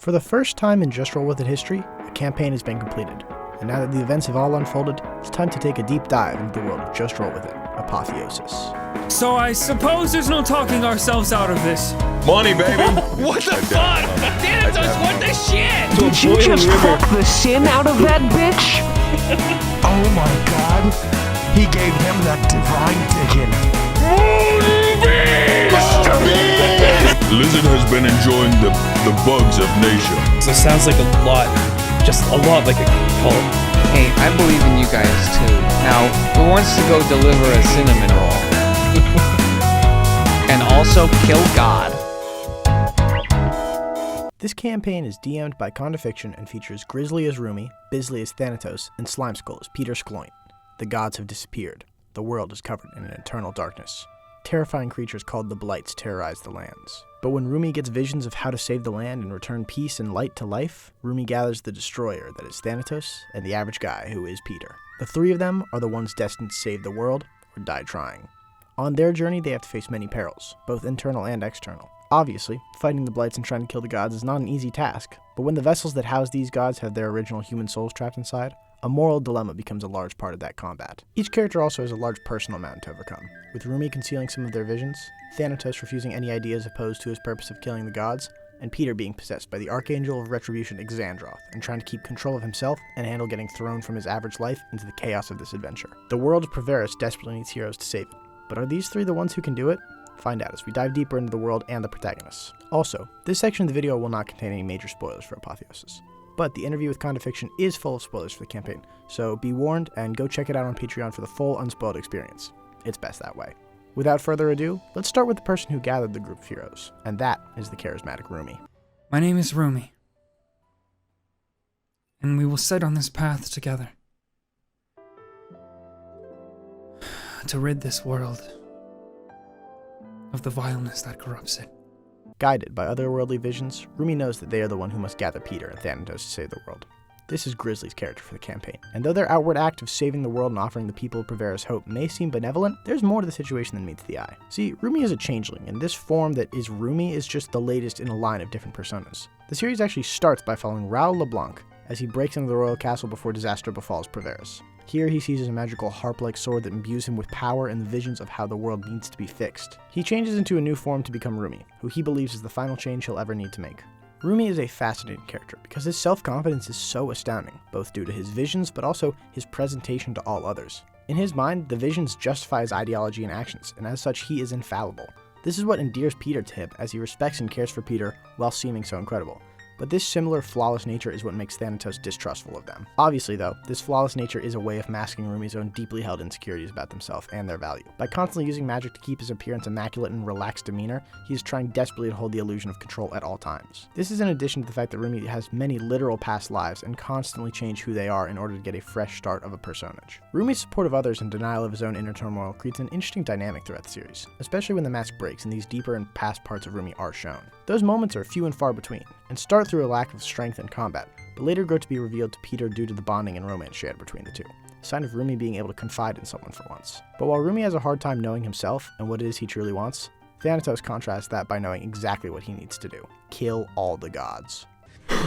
For the first time in Just Roll With It history, a campaign has been completed. And now that the events have all unfolded, it's time to take a deep dive into the world of Just Roll With It, Apotheosis. So I suppose there's no talking ourselves out of this. Money, baby! What the fuck? Thanatos, what the shit? Did you just fuck the sin out of that bitch? Oh my god. He gave him that divine vision. Mr. Beast! Lizard has been enjoying the bugs of nature. So it sounds like a lot like a cult. Hey, I believe in you guys too. Now, who wants to go deliver a cinnamon roll? And also kill God. This campaign is DM'd by Condifiction and features Grizzly as Rooney, Bisley as Thanatos, and Slimeskull as Peter Skloint. The gods have disappeared. The world is covered in an eternal darkness. Terrifying creatures called the Blights terrorize the lands. But when Rooney gets visions of how to save the land and return peace and light to life, Rooney gathers the destroyer that is Thanatos and the average guy who is Peter. The three of them are the ones destined to save the world or die trying. On their journey, they have to face many perils, both internal and external. Obviously, fighting the Blights and trying to kill the gods is not an easy task, but when the vessels that house these gods have their original human souls trapped inside, a moral dilemma becomes a large part of that combat. Each character also has a large personal mountain to overcome, with Rooney concealing some of their visions, Thanatos refusing any ideas opposed to his purpose of killing the gods, and Peter being possessed by the Archangel of Retribution Xander and trying to keep control of himself and handle getting thrown from his average life into the chaos of this adventure. The world of Perverus desperately needs heroes to save it, but are these three the ones who can do it? Find out as we dive deeper into the world and the protagonists. Also, this section of the video will not contain any major spoilers for Apotheosis, but the interview with Condifiction is full of spoilers for the campaign, so be warned and go check it out on Patreon for the full unspoiled experience. It's best that way. Without further ado, let's start with the person who gathered the group of heroes, and that is the charismatic Rooney. My name is Rooney, and we will set on this path together to rid this world of the vileness that corrupts it. Guided by otherworldly visions, Rooney knows that they are the one who must gather Peter and Thanatos to save the world. This is Grizzly's character for the campaign, and though their outward act of saving the world and offering the people of Perverus hope may seem benevolent, there's more to the situation than meets the eye. See, Rooney is a changeling, and this form that is Rooney is just the latest in a line of different personas. The series actually starts by following Raoul LeBlanc as he breaks into the royal castle before disaster befalls Perverus. Here he sees a magical harp-like sword that imbues him with power and the visions of how the world needs to be fixed. He changes into a new form to become Rooney, who he believes is the final change he'll ever need to make. Rooney is a fascinating character because his self-confidence is so astounding, both due to his visions but also his presentation to all others. In his mind, the visions justify his ideology and actions, and as such he is infallible. This is what endears Peter to him, as he respects and cares for Peter while seeming so incredible. But this similar flawless nature is what makes Thanatos distrustful of them. Obviously though, this flawless nature is a way of masking Rooney's own deeply held insecurities about themselves and their value. By constantly using magic to keep his appearance immaculate and relaxed demeanor, he is trying desperately to hold the illusion of control at all times. This is in addition to the fact that Rooney has many literal past lives and constantly change who they are in order to get a fresh start of a personage. Rooney's support of others and denial of his own inner turmoil creates an interesting dynamic throughout the series, especially when the mask breaks and these deeper and past parts of Rooney are shown. Those moments are few and far between, and start through a lack of strength in combat, but later grow to be revealed to Peter due to the bonding and romance shared between the two. A sign of Rooney being able to confide in someone for once. But while Rooney has a hard time knowing himself and what it is he truly wants, Thanatos contrasts that by knowing exactly what he needs to do. Kill all the gods.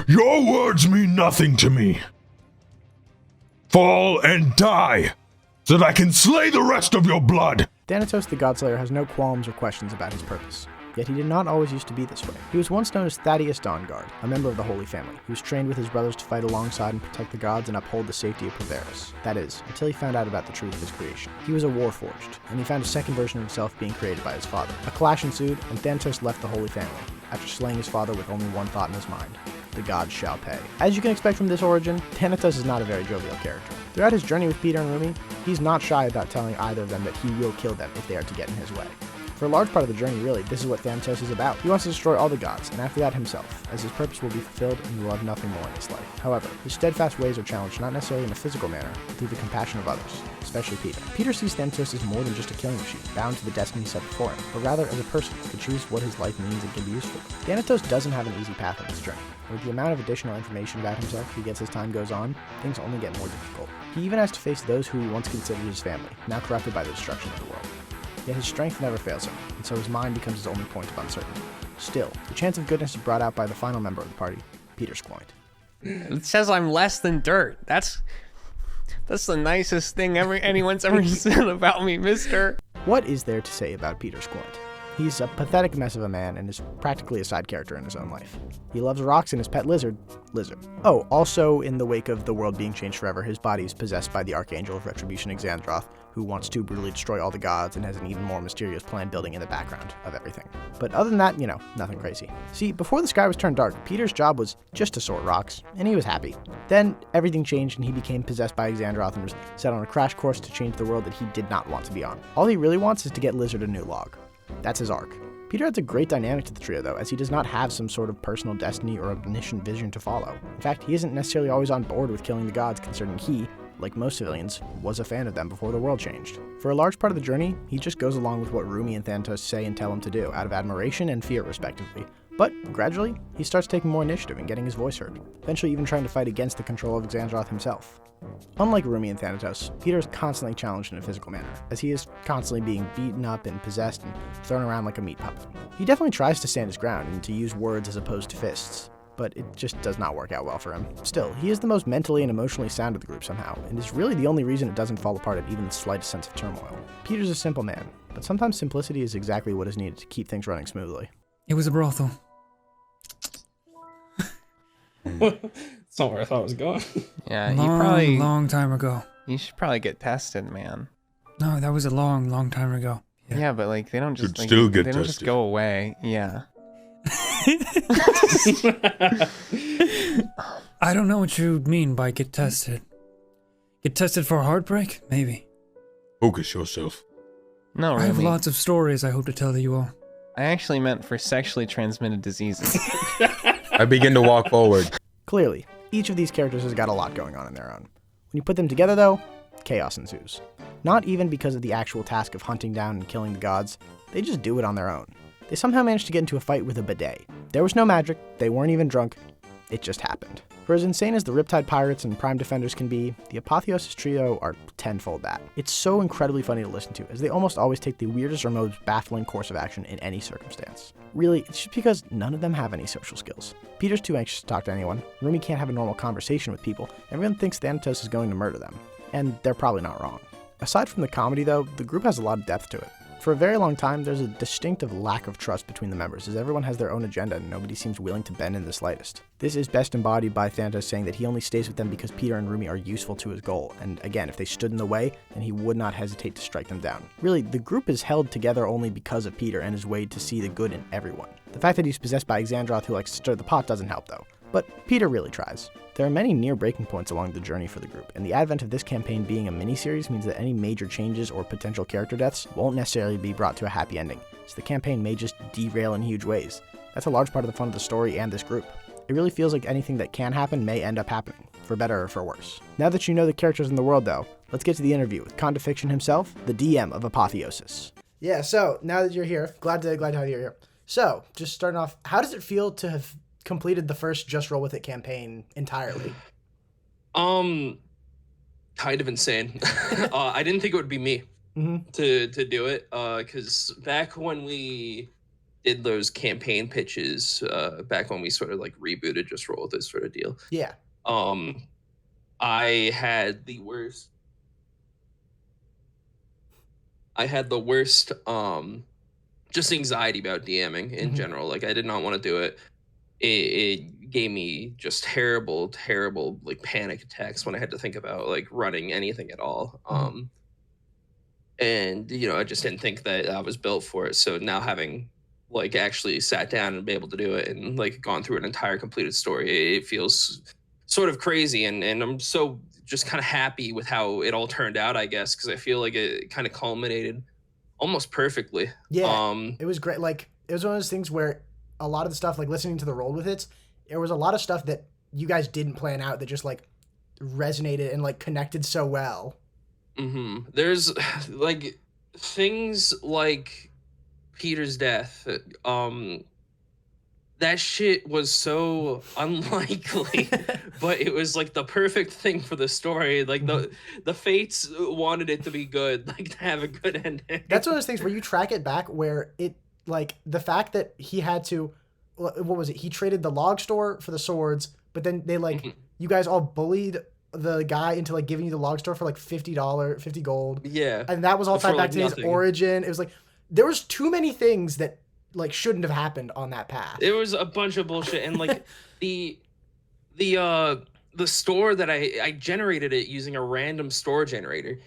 Your words mean nothing to me. Fall and die, so that I can slay the rest of your blood. Thanatos the Godslayer has no qualms or questions about his purpose. Yet he did not always used to be this way. He was once known as Thaddeus Dawnguard, a member of the Holy Family, who was trained with his brothers to fight alongside and protect the gods and uphold the safety of Perverus. That is, until he found out about the truth of his creation. He was a warforged, and he found a second version of himself being created by his father. A clash ensued, and Thanatos left the Holy Family, after slaying his father with only one thought in his mind: the gods shall pay. As you can expect from this origin, Thanatos is not a very jovial character. Throughout his journey with Peter and Rooney, he's not shy about telling either of them that he will kill them if they are to get in his way. For a large part of the journey, really, this is what Thanatos is about. He wants to destroy all the gods, and after that himself, as his purpose will be fulfilled and he will have nothing more in his life. However, his steadfast ways are challenged not necessarily in a physical manner, but through the compassion of others, especially Peter. Peter sees Thanatos as more than just a killing machine, bound to the destiny set before him, but rather as a person who can choose what his life means and can be used for. Thanatos doesn't have an easy path on his journey. With the amount of additional information about himself he gets as time goes on, things only get more difficult. He even has to face those who he once considered his family, now corrupted by the destruction of the world. Yet his strength never fails him, and so his mind becomes his only point of uncertainty. Still, the chance of goodness is brought out by the final member of the party, Peter Squint. It says I'm less than dirt. That's the nicest thing anyone's ever said about me, mister. What is there to say about Peter Squint? He's a pathetic mess of a man and is practically a side character in his own life. He loves rocks and his pet lizard. Oh, also, in the wake of the world being changed forever, his body is possessed by the Archangel of Retribution, Xander, who wants to brutally destroy all the gods and has an even more mysterious plan building in the background of everything. But other than that, nothing crazy. See, before the sky was turned dark, Peter's job was just to sort rocks, and he was happy. Then, everything changed and he became possessed by Xander and was set on a crash course to change the world that he did not want to be on. All he really wants is to get Lizard a new log. That's his arc. Peter adds a great dynamic to the trio, though, as he does not have some sort of personal destiny or omniscient vision to follow. In fact, he isn't necessarily always on board with killing the gods, considering he, like most civilians, was a fan of them before the world changed. For a large part of the journey, he just goes along with what Rooney and Thanatos say and tell him to do, out of admiration and fear, respectively. But, gradually, he starts taking more initiative and getting his voice heard, eventually even trying to fight against the control of Xandroth himself. Unlike Rooney and Thanatos, Peter is constantly challenged in a physical manner, as he is constantly being beaten up and possessed and thrown around like a meat puppet. He definitely tries to stand his ground and to use words as opposed to fists, but it just does not work out well for him. Still, he is the most mentally and emotionally sound of the group somehow, and is really the only reason it doesn't fall apart at even the slightest sense of turmoil. Peter's a simple man, but sometimes simplicity is exactly what is needed to keep things running smoothly. It was a brothel. It's not where I thought it was going. Yeah, Long time ago. You should probably get tested, man. No, that was a long time ago. Yeah, but like they don't just Should still get they don't just tested. go away. Yeah. I don't know what you mean by get tested. Get tested for a heartbreak? Maybe. Focus yourself. No, I have really. lots of stories I hope to tell to you all. I actually meant for sexually transmitted diseases. I begin to walk forward. Clearly, each of these characters has got a lot going on in their own. When you put them together, though, chaos ensues. Not even because of the actual task of hunting down and killing the gods, they just do it on their own. They somehow managed to get into a fight with a bidet. There was no magic, they weren't even drunk, it just happened. For as insane as the Riptide Pirates and Prime Defenders can be, the Apotheosis trio are tenfold that. It's so incredibly funny to listen to, as they almost always take the weirdest or most baffling course of action in any circumstance. Really, it's just because none of them have any social skills. Peter's too anxious to talk to anyone, Rooney can't have a normal conversation with people, everyone thinks Thanatos is going to murder them. And they're probably not wrong. Aside from the comedy though, the group has a lot of depth to it. For a very long time, there's a distinctive lack of trust between the members, as everyone has their own agenda and nobody seems willing to bend in the slightest. This is best embodied by Thanatos saying that he only stays with them because Peter and Rooney are useful to his goal, and again, if they stood in the way, then he would not hesitate to strike them down. Really, the group is held together only because of Peter and his way to see the good in everyone. The fact that he's possessed by Xandroth who likes to stir the pot doesn't help though. But Peter really tries. There are many near breaking points along the journey for the group, and the advent of this campaign being a miniseries means that any major changes or potential character deaths won't necessarily be brought to a happy ending, so the campaign may just derail in huge ways. That's a large part of the fun of the story and this group. It really feels like anything that can happen may end up happening, for better or for worse. Now that you know the characters in the world though, let's get to the interview with Condifiction himself, the DM of Apotheosis. Yeah, so now that you're here, glad to have you here. So, just starting off, how does it feel to have completed the first Just Roll With It campaign entirely? Kind of insane. I didn't think it would be me to do it, because back when we did those campaign pitches, back when we sort of like rebooted Just Roll With It sort of deal. Yeah. I had the worst just anxiety about DMing in general. Like I did not want to do it. It gave me just terrible like panic attacks when I had to think about like running anything at all. And I just didn't think that I was built for it. So now having like actually sat down and be able to do it and like gone through an entire completed story, it feels sort of crazy. And I'm so just kind of happy with how it all turned out, I guess, because I feel like it kind of culminated almost perfectly. Yeah, it was great. Like it was one of those things where a lot of the stuff, like listening to the Roll With It, there was a lot of stuff that you guys didn't plan out that just like resonated and like connected so well. There's like things like Peter's death. That shit was so unlikely, but it was like the perfect thing for the story. Like the fates wanted it to be good, like to have a good ending. That's one of those things where you track it back where it, like the fact that he had to what was it? He traded the log store for the swords, but then they like you guys all bullied the guy into like giving you the log store for like $50, 50 gold. Yeah. And that was all tied For, back like, to his nothing. origin. It was like there was too many things that like shouldn't have happened on that path. It was a bunch of bullshit, and like the store that I generated it using a random store generator.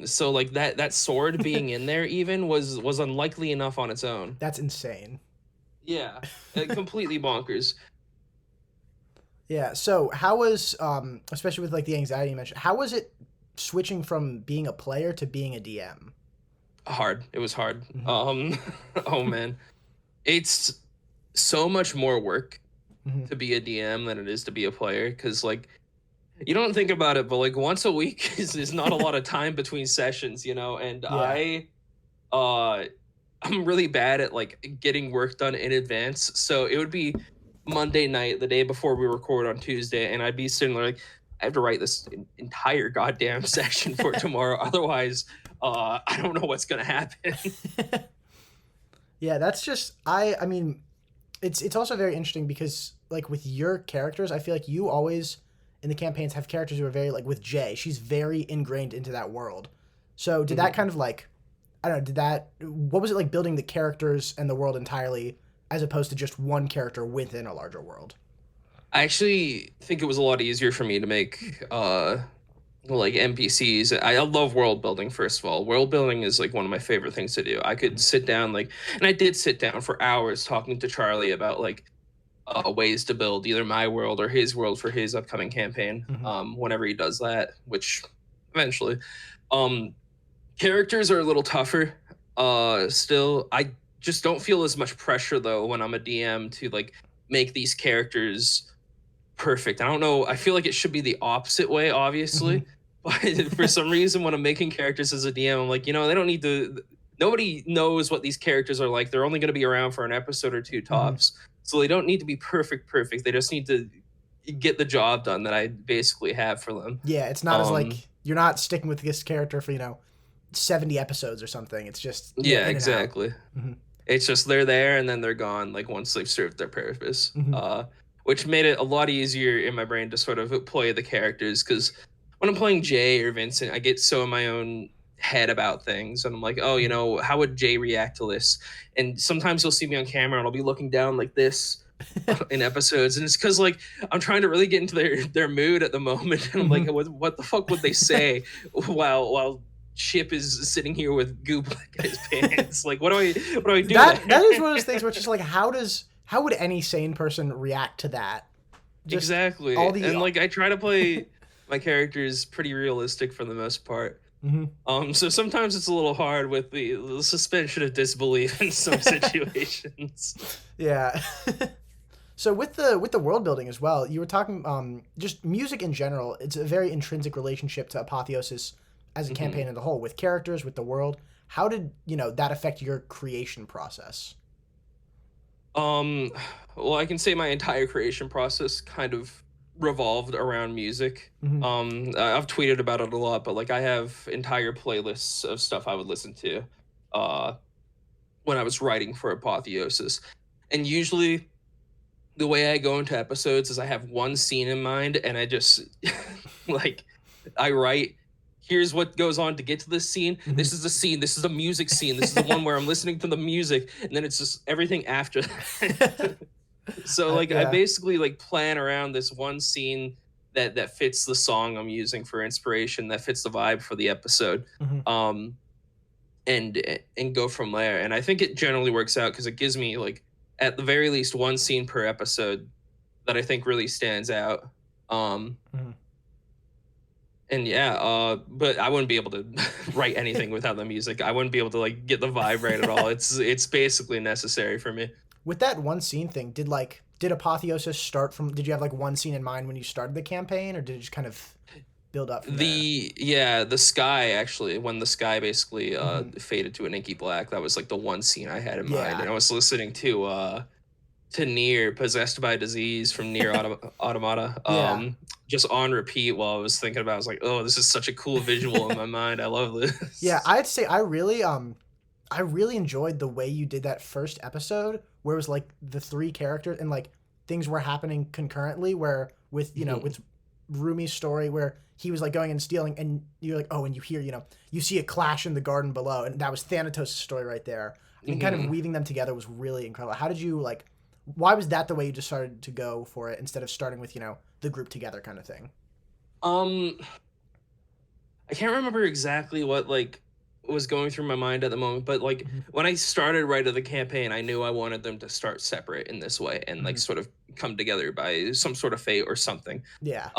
So like that sword being in there even was unlikely enough on its own. That's insane. Yeah, completely bonkers. Yeah. So how was especially with like the anxiety you mentioned, how was it switching from being a player to being a DM? Hard. It was hard. Oh man, it's so much more work to be a DM than it is to be a player, because like you don't think about it, but like once a week is not a lot of time between sessions, you know. And I'm really bad at like getting work done in advance, so it would be Monday night, the day before we record on Tuesday, and I'd be sitting there like, I have to write this entire goddamn section for tomorrow, otherwise I don't know what's gonna happen. Yeah, that's just I mean, it's also very interesting because like with your characters, I feel like you always in the campaigns have characters who are very like with Jay, she's very ingrained into that world. So did that kind of like I don't know, what was it like building the characters and the world entirely as opposed to just one character within a larger world? I actually think it was a lot easier for me to make like NPCs. I love world building, first of all. World building is like one of my favorite things to do. I could sit down and I did sit down for hours talking to Charlie about like ways to build either my world or his world for his upcoming campaign. Whenever he does that, which eventually. Characters are a little tougher. Still, I just don't feel as much pressure though when I'm a DM to like make these characters perfect. I don't know. I feel like it should be the opposite way, obviously. But for some reason, when I'm making characters as a DM, I'm like, they don't need to. Nobody knows what these characters are like. They're only going to be around for an episode or two tops, so they don't need to be perfect. They just need to get the job done that I basically have for them. Yeah, it's not as like you're not sticking with this character for 70 episodes or something. It's just exactly. It's just they're there and then they're gone. Like once they've served their purpose, which made it a lot easier in my brain to sort of play the characters, because when I'm playing Jay or Vincent, I get so in my own head about things, and I'm like, oh, how would Jay react to this? And sometimes you'll see me on camera and I'll be looking down like this in episodes, and it's because like I'm trying to really get into their mood at the moment, and I'm like, what the fuck would they say while Chip is sitting here with goop in his pants? Like, what do I do? That is one of those things where it's just like, how would any sane person react to that? Just exactly. And like I try to play my characters pretty realistic for the most part. So sometimes it's a little hard with the suspension of disbelief in some situations. Yeah. So with the world building as well, you were talking just music in general. It's a very intrinsic relationship to Apotheosis as a campaign as a whole, with characters, with the world. How did that affect your creation process? Well, I can say my entire creation process kind of revolved around music. I've tweeted about it a lot, but like I have entire playlists of stuff I would listen to when I was writing for Apotheosis. And usually the way I go into episodes is I have one scene in mind, and I just I write, here's what goes on to get to this scene. This is the scene. This is a music scene. This is the one where I'm listening to the music, and then it's just everything after that. So I basically plan around this one scene that fits the song I'm using for inspiration, that fits the vibe for the episode, and go from there. And I think it generally works out because it gives me at the very least one scene per episode that I think really stands out. And but I wouldn't be able to write anything without the music. I wouldn't be able to get the vibe right at all. It's basically necessary for me. With that one scene thing, did Apotheosis start from? Did you have one scene in mind when you started the campaign, or did it just kind of build up from there? The sky, actually, when the sky basically faded to an inky black, that was the one scene I had in mind. And I was listening to Nier, Possessed by Disease from Nier Automata, just on repeat while I was thinking about it. I was like, oh, this is such a cool visual in my mind. I love this. Yeah, I'd say I really I really enjoyed the way you did that first episode, where it was like the 3 characters and like things were happening concurrently. Where with with Rumi's story, where he was like going and stealing, and you're like, oh, and you hear you see a clash in the garden below, and that was Thanatos' story right there. And kind of weaving them together was really incredible. How did you like? Why was that the way you decided to go for it instead of starting with the group together kind of thing? I can't remember exactly what like was going through my mind at the moment, but like when I started right of the campaign, I knew I wanted them to start separate in this way and like sort of come together by some sort of fate or something. Yeah.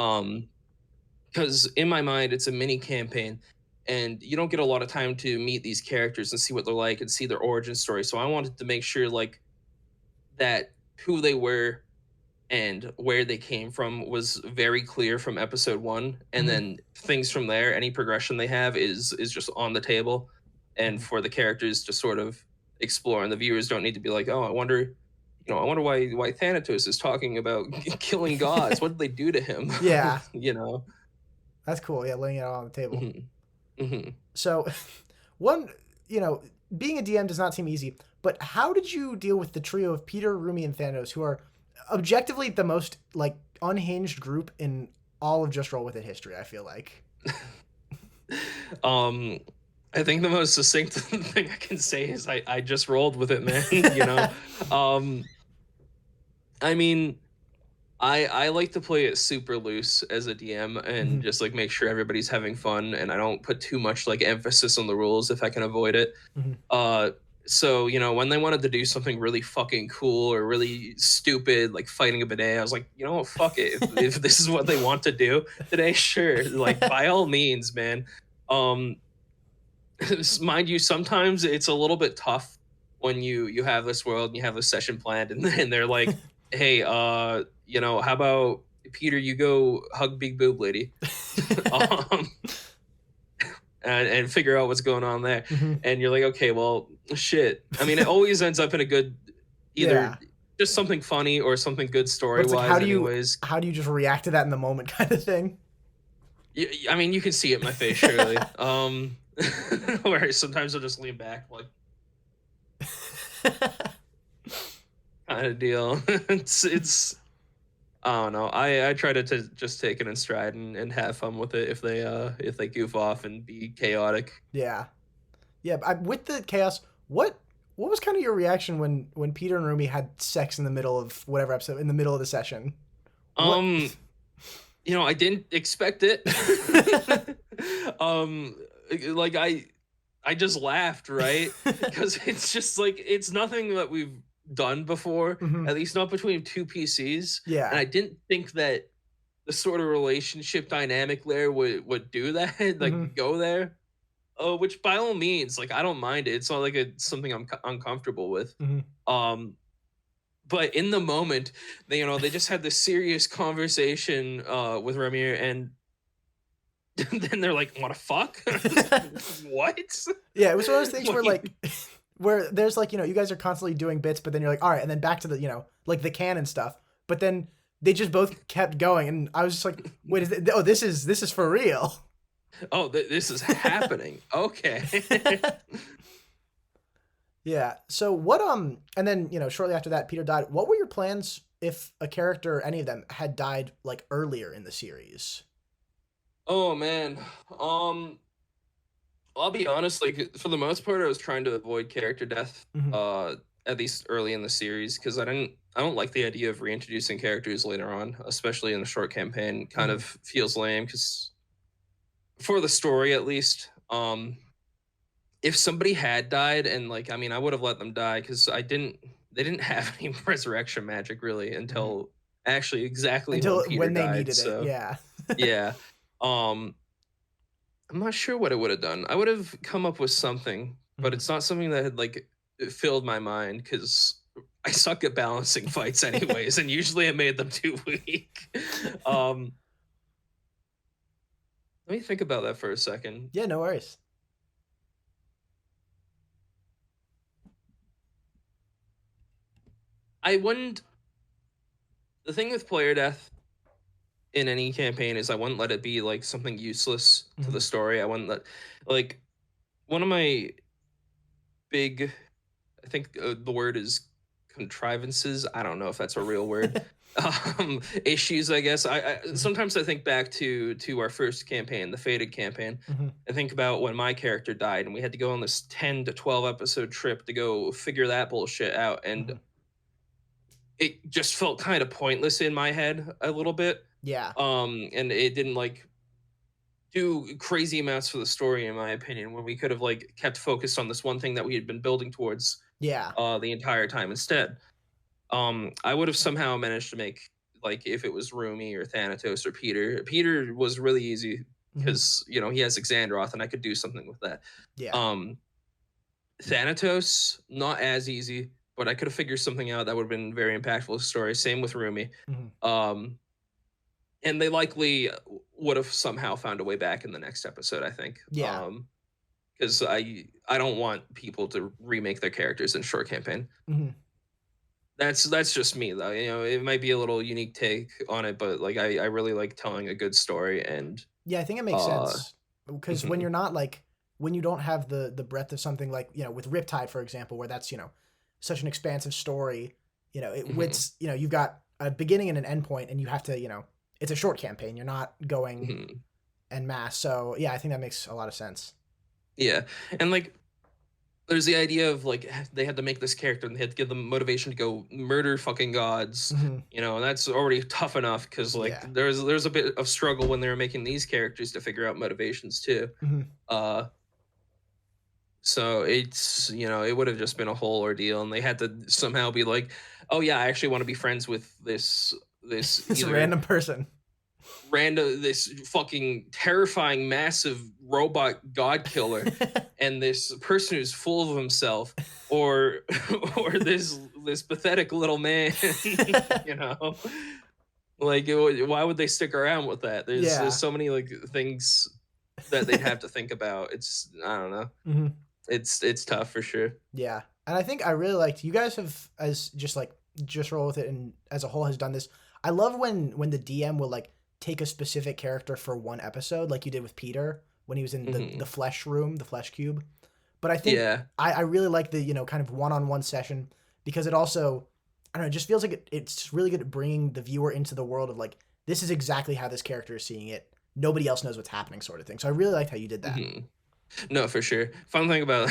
Because in my mind, it's a mini campaign, and you don't get a lot of time to meet these characters and see what they're like and see their origin story. So I wanted to make sure like that who they were and where they came from was very clear from episode 1, and then things from there, any progression they have is just on the table, and for the characters to sort of explore, and the viewers don't need to be like, oh, I wonder why Thanatos is talking about killing gods. What did they do to him? Yeah. That's cool. Yeah, laying it all on the table. Mm-hmm. So one, being a DM does not seem easy, but how did you deal with the trio of Peter, Rumi, and Thanatos, who are objectively the most like unhinged group in all of Just Roll With It history, I feel like? I think the most succinct thing I can say is I just rolled with it, man. I mean, I like to play it super loose as a DM and just like make sure everybody's having fun, and I don't put too much like emphasis on the rules if I can avoid it. So, when they wanted to do something really fucking cool or really stupid, like fighting a bidet, I was like, fuck it. If this is what they want to do today, sure. Like, by all means, man. Mind you, sometimes it's a little bit tough when you have this world and you have this session planned, and they're like, hey, how about Peter, you go hug Big Boob Lady. And figure out what's going on there. And you're like, okay, well, shit. I mean, it always ends up in a good, either just something funny or something good story-wise. Like, how do you just react to that in the moment kind of thing? I mean, you can see it in my face, surely. Where sometimes I'll just lean back, like, kind of deal. It's I don't know. I try to just take it in stride and have fun with it if they goof off and be chaotic. Yeah. With the chaos, what was kind of your reaction when Peter and Rumi had sex in the middle of whatever episode, in the middle of the session? I didn't expect it. Like I just laughed, right? Because it's just like it's nothing that we've done before, at least not between 2 PCs. Yeah. And I didn't think that the sort of relationship dynamic there would do that, like go there. Which by all means, like I don't mind it. It's not like it's something I'm uncomfortable with. But in the moment, they just had this serious conversation with Ramir, and then they're like, "What a fuck?" What? Yeah, it was one of those things where like. Where there's like, you guys are constantly doing bits, but then you're like, all right, and then back to the, like the canon stuff. But then they just both kept going, and I was just like, wait, this is for real. Oh, this is happening. Okay. Yeah. So what, and then, shortly after that, Peter died. What were your plans if a character, any of them, had died like earlier in the series? Oh, man. I'll be honest, like for the most part, I was trying to avoid character death, at least early in the series, because I don't like the idea of reintroducing characters later on, especially in a short campaign. Kind of feels lame, because for the story at least, if somebody had died, and like, I mean, I would have let them die, because they didn't have any resurrection magic really until actually exactly when they died, needed so, it. Yeah. Yeah. I'm not sure what it would have done. I would have come up with something, but it's not something that had like filled my mind, because I suck at balancing fights anyways, and usually it made them too weak. Let me think about that for a second. Yeah, no worries. The thing with player death in any campaign is I wouldn't let it be like something useless to the story. I wouldn't let, like, one of my big, I think the word is contrivances. I don't know if that's a real word. Issues, I guess. I sometimes I think back to our first campaign, the Fated campaign. Mm-hmm. I think about when my character died and we had to go on this 10 to 12 episode trip to go figure that bullshit out, and it just felt kind of pointless in my head a little bit. Yeah. And it didn't like do crazy amounts for the story, in my opinion, when we could have like kept focused on this one thing that we had been building towards Yeah. the entire time instead. I would have somehow managed to make, like, if it was Rooney or Thanatos or Peter. Peter was really easy because you know he has Xander, and I could do something with that. Yeah. Thanatos, not as easy, but I could have figured something out that would have been very impactful to the story. Same with Rooney. And they likely would have somehow found a way back in the next episode, I think. Yeah. Because I don't want people to remake their characters in short campaign. That's just me, though. You know, it might be a little unique take on it, but like I really like telling a good story. And yeah, I think it makes sense because when you're not like, when you don't have the breadth of something like, you know, with Riptide, for example, where that's, you know, such an expansive story, you know, it's, you know, you've got a beginning and an end point, and you have to, you know, it's a short campaign. You're not going en masse. So yeah, I think that makes a lot of sense. Yeah. And like, there's the idea of like they had to make this character and they had to give them motivation to go murder fucking gods, you know, and that's already tough enough because like there's a bit of struggle when they were making these characters to figure out motivations too. So it's, you know, it would have just been a whole ordeal, and they had to somehow be like, oh yeah, I actually want to be friends with this random person. This fucking terrifying massive robot god killer and this person who's full of himself, or this pathetic little man. You know, like why would they stick around with that? There's so many like things that they'd have to think about. It's, I don't know. It's tough for sure. Yeah. And I think I really liked, you guys have, as just roll with it, and as a whole has done this. I love when the DM will like take a specific character for one episode, like you did with Peter when he was in the flesh room, the flesh cube. But I think I really like the, you know, kind of one-on-one session, because it also, I don't know, it just feels like it's really good at bringing the viewer into the world of like, this is exactly how this character is seeing it. Nobody else knows what's happening, sort of thing. So I really liked how you did that. No, for sure. Fun thing about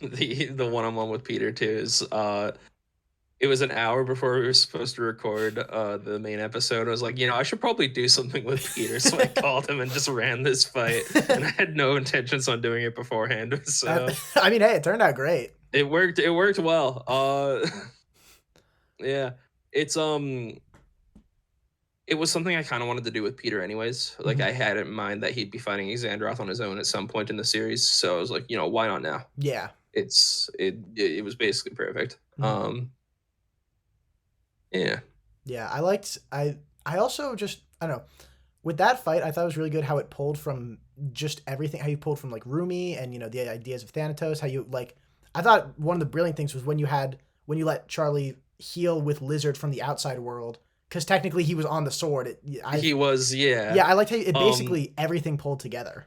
the one-on-one with Peter too is it was an hour before we were supposed to record the main episode. I was like, you know, I should probably do something with Peter. So I called him and just ran this fight. And I had no intentions on doing it beforehand. So I mean, hey, it turned out great. It worked well. Yeah. It was something I kind of wanted to do with Peter anyways. Like I had in mind that he'd be fighting Xander on his own at some point in the series. So I was like, you know, why not now? Yeah. It was basically perfect. Yeah. Yeah, I also just, I don't know, with that fight, I thought it was really good how it pulled from just everything, how you pulled from like Rumi and, you know, the ideas of Thanatos, how you like, I thought one of the brilliant things was when you let Charlie heal with Lizard from the outside world, because technically he was on the sword. He was, yeah. Yeah, I liked how it basically everything pulled together.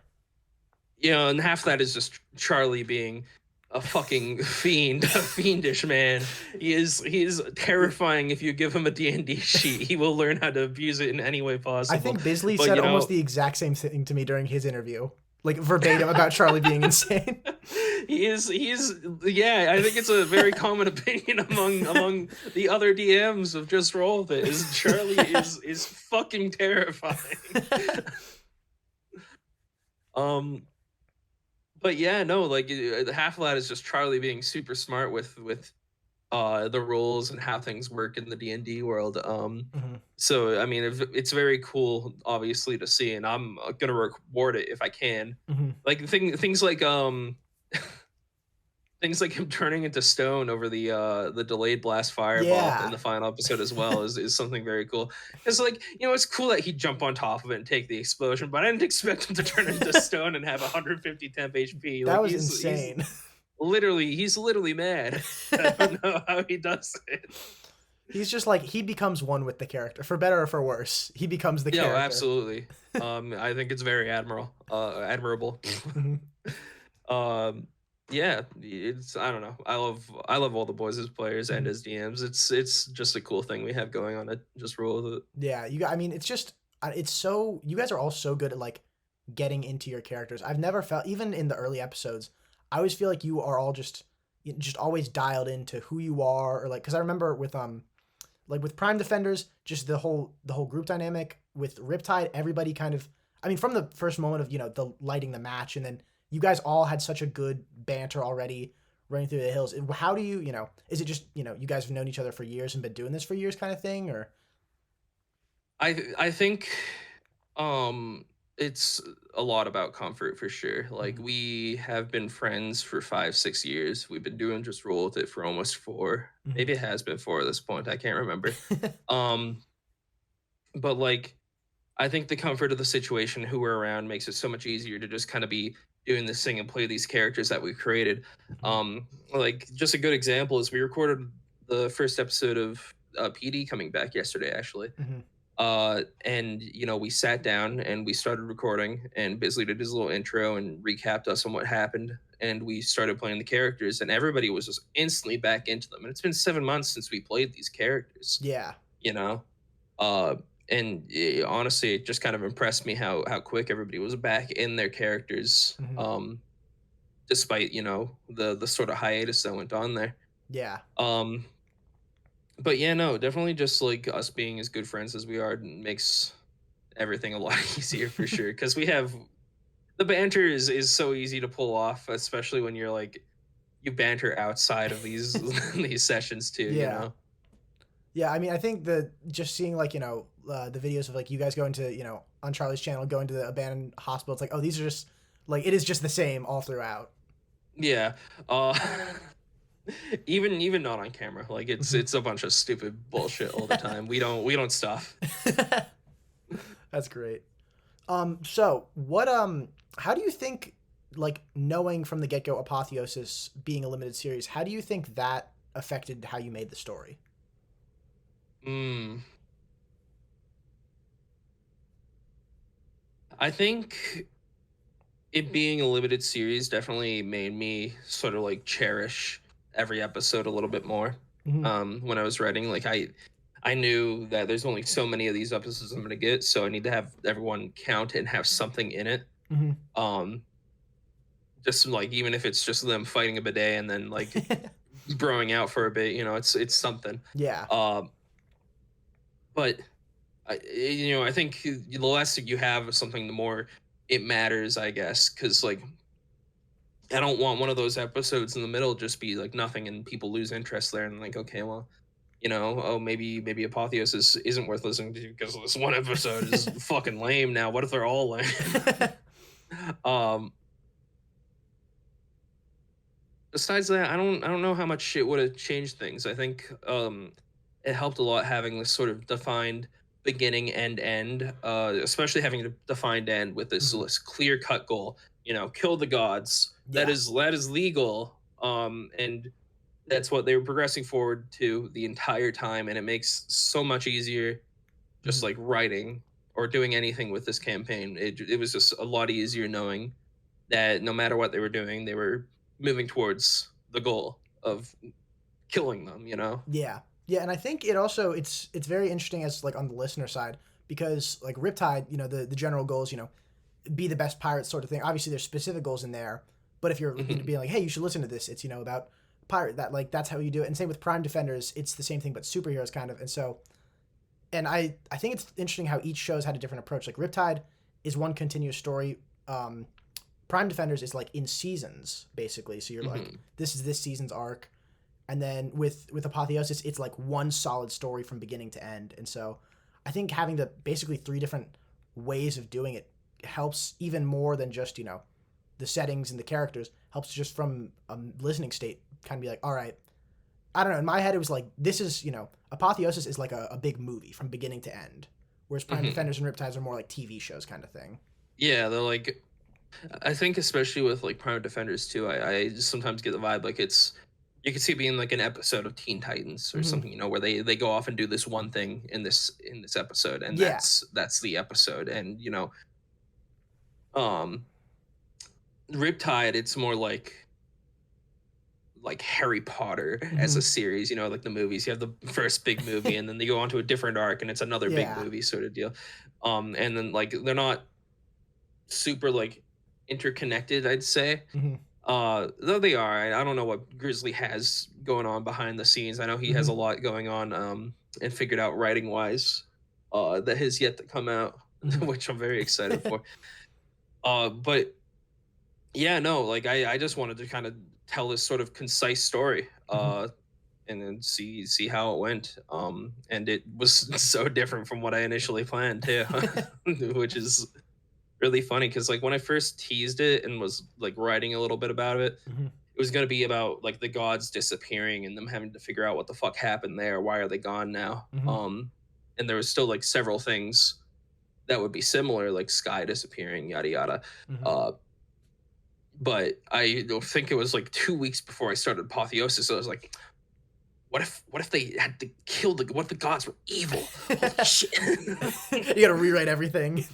You know, and half that is just Charlie being a fucking fiend, a fiendish man. He is terrifying. If you give him a D&D sheet, he will learn how to abuse it in any way possible. I think Bisley said almost the exact same thing to me during his interview, like verbatim about Charlie being insane. He's yeah, I think it's a very common opinion among the other DMs of Just Roll With It, is Charlie is fucking terrifying. But yeah, no, like half of that is just Charlie being super smart with the rules and how things work in the D&D world. So I mean, it's very cool, obviously, to see, and I'm gonna reward it if I can. Like things like things like him turning into stone over the delayed blast fireball in the final episode as well is something very cool. It's like, you know, it's cool that he'd jump on top of it and take the explosion, but I didn't expect him to turn into stone and have 150 temp HP. That was insane. He's literally mad. I don't know how he does it. He's just like, he becomes one with the character, for better or for worse. He becomes the character. Yeah, absolutely. I think it's very admirable. yeah, it's I don't know. I love all the boys as players and as DMs. It's just a cool thing we have going on. I just roll with it. Yeah, I mean, it's just, it's so, you guys are all so good at like getting into your characters. I've never felt, even in the early episodes, I always feel like you are all just always dialed into who you are, or like, because I remember with like with Prime Defenders, just the whole group dynamic. With Riptide, everybody kind of, I mean, from the first moment of, the lighting the match, and then you guys all had such a good banter already running through the hills. And how do you, is it just, you guys have known each other for years and been doing this for years kind of thing, or? I think it's a lot about comfort for sure. Like we have been friends for 5-6 years. We've been doing just roll with it for almost 4. Maybe it has been 4 at this point. I can't remember. But like I think the comfort of the situation, who we're around, makes it so much easier to just kind of be doing this thing and play these characters that we created. Like just a good example is we recorded the first episode of PD coming back yesterday, actually. And we sat down and we started recording, and Bisley did his little intro and recapped us on what happened, and we started playing the characters, and everybody was just instantly back into them. And it's been 7 months since we played these characters. Yeah. And honestly, it just kind of impressed me how quick everybody was back in their characters, despite the sort of hiatus that went on there. Yeah. But yeah, no, definitely just like us being as good friends as we are makes everything a lot easier for sure. Because we have the banter is so easy to pull off, especially when you're like you banter outside of these these sessions too. Yeah. Yeah, I mean, I think just seeing like the videos of like you guys going to on Charlie's channel going to the abandoned hospital, it's like, oh, these are just like, it is just the same all throughout. Yeah. Even not on camera, like it's a bunch of stupid bullshit all the time. We don't stop. That's great. So what how do you think, like, knowing from the get-go Apotheosis being a limited series, how do you think that affected how you made the story? I think it being a limited series definitely made me sort of like cherish every episode a little bit more. When I was writing, like I knew that there's only so many of these episodes I'm gonna get, so I need to have everyone count and have something in it. Just like, even if it's just them fighting a bidet and then like broing out for a bit, it's something. Yeah. But I think the less you have of something, the more it matters, I guess, because like I don't want one of those episodes in the middle just be like nothing and people lose interest there and like, okay, well, maybe Apotheosis isn't worth listening to because this one episode is fucking lame. Now what if they're all lame? Besides that, I don't know how much shit would have changed things. I think it helped a lot having this sort of defined beginning and end, especially having a defined end with this clear cut goal. Kill the gods. Yeah. That is legal. And that's what they were progressing forward to the entire time, and it makes so much easier just like writing or doing anything with this campaign. It was just a lot easier knowing that no matter what they were doing, they were moving towards the goal of killing them, Yeah, and I think it's very interesting as like on the listener side, because like Riptide, the general goal is be the best pirate sort of thing. Obviously there's specific goals in there, but if you're being like, hey, you should listen to this, it's about pirate, that like that's how you do it. And same with Prime Defenders, it's the same thing but superheroes kind of. And so, and I think it's interesting how each show's had a different approach. Like Riptide is one continuous story. Prime Defenders is like in seasons basically, so you're like, this is this season's arc. And then with Apotheosis, it's like one solid story from beginning to end. And so I think having the basically 3 different ways of doing it helps even more than just the settings and the characters. Helps just from a listening state kind of be like, all right, I don't know, in my head it was like, this is Apotheosis is like a big movie from beginning to end, whereas Prime Defenders and Riptides are more like TV shows kind of thing. Yeah, they're like, I think especially with like Prime Defenders too, I just sometimes get the vibe like you could see it being like an episode of Teen Titans or something, where they go off and do this one thing in this episode, and that's the episode. And Riptide, it's more like like Harry Potter as a series, like the movies. You have the first big movie and then they go on to a different arc and it's another big movie sort of deal. And then like they're not super like interconnected, I'd say. Though they are. I don't know what Grizzly has going on behind the scenes. I know he has a lot going on and figured out writing wise that has yet to come out, which I'm very excited for. But yeah, no, like I just wanted to kind of tell this sort of concise story and then see how it went. And it was so different from what I initially planned too, which is really funny because like when I first teased it and was like writing a little bit about it, it was going to be about like the gods disappearing and them having to figure out what the fuck happened there. Why are they gone now? And there was still like several things that would be similar, like Sky disappearing, yada yada. But I think it was like 2 weeks before I started Apotheosis. So I was like, what if they had to kill what if the gods were evil? Holy shit. You gotta rewrite everything.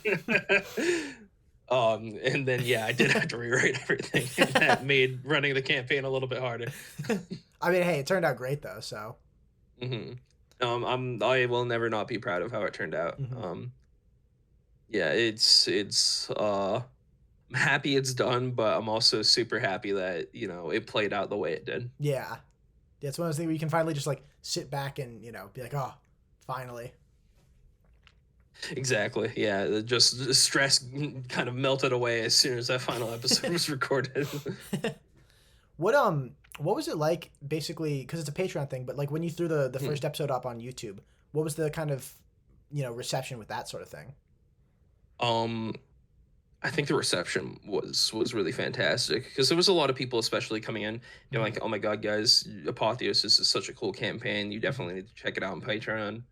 And then I did have to rewrite everything. And that made running the campaign a little bit harder. I mean, hey, it turned out great though, so. I will never not be proud of how it turned out. It's I'm happy it's done, but I'm also super happy that, it played out the way it did. Yeah. It's one of those things where you can finally just like sit back and, be like, oh, finally. Exactly. Yeah. Just the stress kind of melted away as soon as that final episode was recorded. What was it like basically, because it's a Patreon thing, but like when you threw the first episode up on YouTube, what was the kind of, reception with that sort of thing? I think the reception was really fantastic because there was a lot of people, especially coming in, like, oh my God, guys, Apotheosis is such a cool campaign. You definitely need to check it out on Patreon.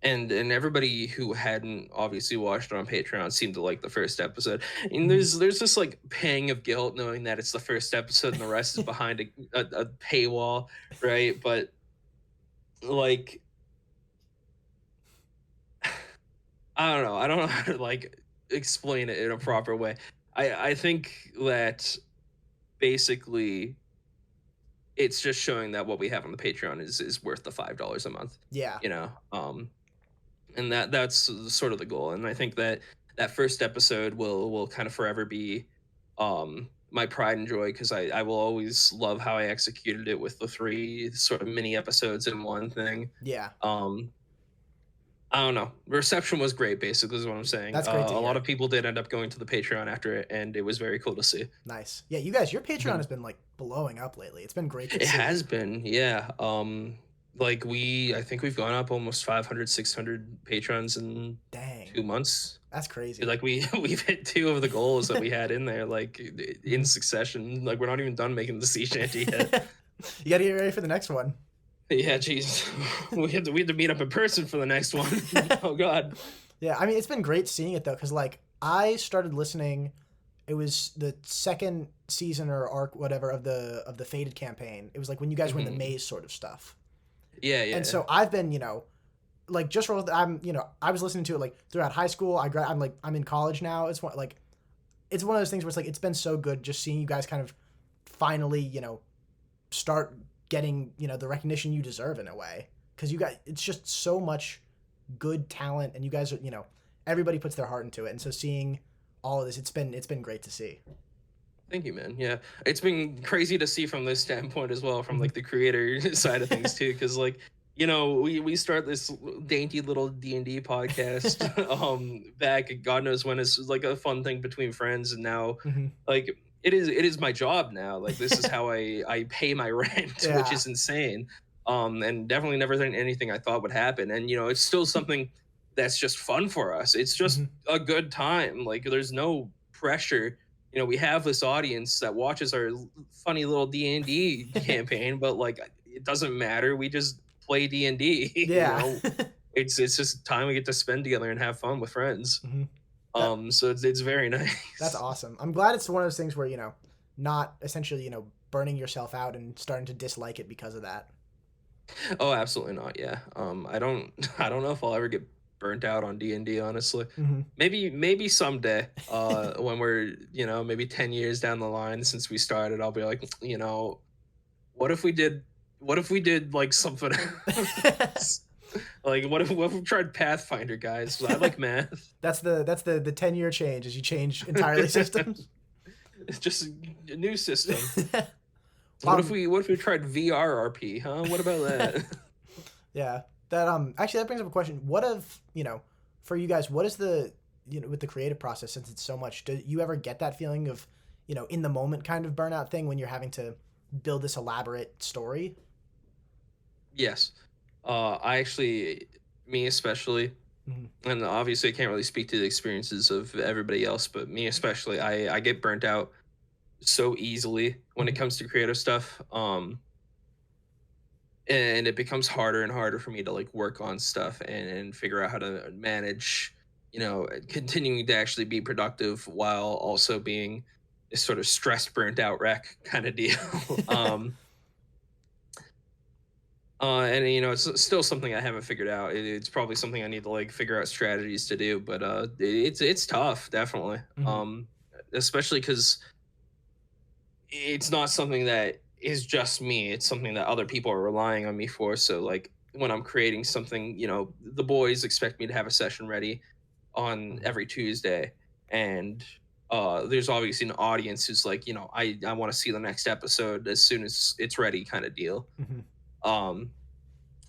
And everybody who hadn't obviously watched it on Patreon seemed to like the first episode. And there's this like pang of guilt knowing that it's the first episode and the rest is behind a paywall, right? But like, I don't know how to like explain it in a proper way. I think that basically it's just showing that what we have on the Patreon is worth the $5 a month. Yeah. And that's sort of the goal. And I think that first episode will kind of forever be my pride and joy because I will always love how I executed it with the 3 sort of mini episodes in one thing. Yeah. I don't know. The reception was great, basically, is what I'm saying. That's great to hear. A lot of people did end up going to the Patreon after it, and it was very cool to see. Nice. Yeah, you guys, your Patreon has been, like, blowing up lately. It's been great to see. It has been, yeah. Like, I think we've gone up almost 500, 600 patrons in 2 months. That's crazy. Like, we've hit 2 of the goals that we had in there, like, in succession. Like, we're not even done making the sea shanty yet. You gotta get ready for the next one. Yeah, jeez. We had to meet up in person for the next one. Oh, God. Yeah, I mean, it's been great seeing it, though, because, like, I started listening, it was the second season or arc, whatever, of the Faded campaign. It was, like, when you guys were in the maze sort of stuff. Yeah. And so I've been, like, just for, I was listening to it, like, throughout high school. I'm in college now. It's one of those things where it's, like, it's been so good just seeing you guys kind of finally, start getting the recognition you deserve in a way, because you guys, it's just so much good talent and you guys are everybody puts their heart into it, and so seeing all of this, it's been great to see. Thank you, man. Yeah, it's been crazy to see from this standpoint as well, from like the creator side of things too, because like we start this dainty little D&D podcast back God knows when. It's like a fun thing between friends, and now like it is my job now. Like, this is how I pay my rent, which is insane. And definitely never anything I thought would happen. And, it's still something that's just fun for us. It's just a good time. Like, there's no pressure. We have this audience that watches our funny little D&D campaign, but like, it doesn't matter. We just play D&D. Yeah. It's just time we get to spend together and have fun with friends. So it's very nice. That's awesome. I'm glad it's one of those things where, not essentially, burning yourself out and starting to dislike it because of that. Oh, absolutely not. Yeah. I don't know if I'll ever get burnt out on D&D, honestly. Mm-hmm. Maybe someday, when we're, maybe 10 years down the line since we started, I'll be like, what if we did like something else? Like what if we tried Pathfinder, guys? 'Cause I like math. That's the 10-year change as you change entirely systems. It's just a new system. What if we tried VRRP, huh? What about that? Yeah. That actually that brings up a question. What if, for you guys, what is the with the creative process, since it's so much, do you ever get that feeling of, in the moment kind of burnout thing when you're having to build this elaborate story? Yes. I actually, me especially, and obviously I can't really speak to the experiences of everybody else, but me especially, I get burnt out so easily when it comes to creative stuff. And it becomes harder and harder for me to like work on stuff and figure out how to manage, continuing to actually be productive while also being this sort of stressed, burnt out wreck kind of deal. And it's still something I haven't figured out. It's probably something I need to like figure out strategies to do, but it's tough, definitely. Especially because it's not something that is just me. It's something that other people are relying on me for. So like when I'm creating something, the boys expect me to have a session ready on every Tuesday, and there's obviously an audience who's like, I want to see the next episode as soon as it's ready, kind of deal.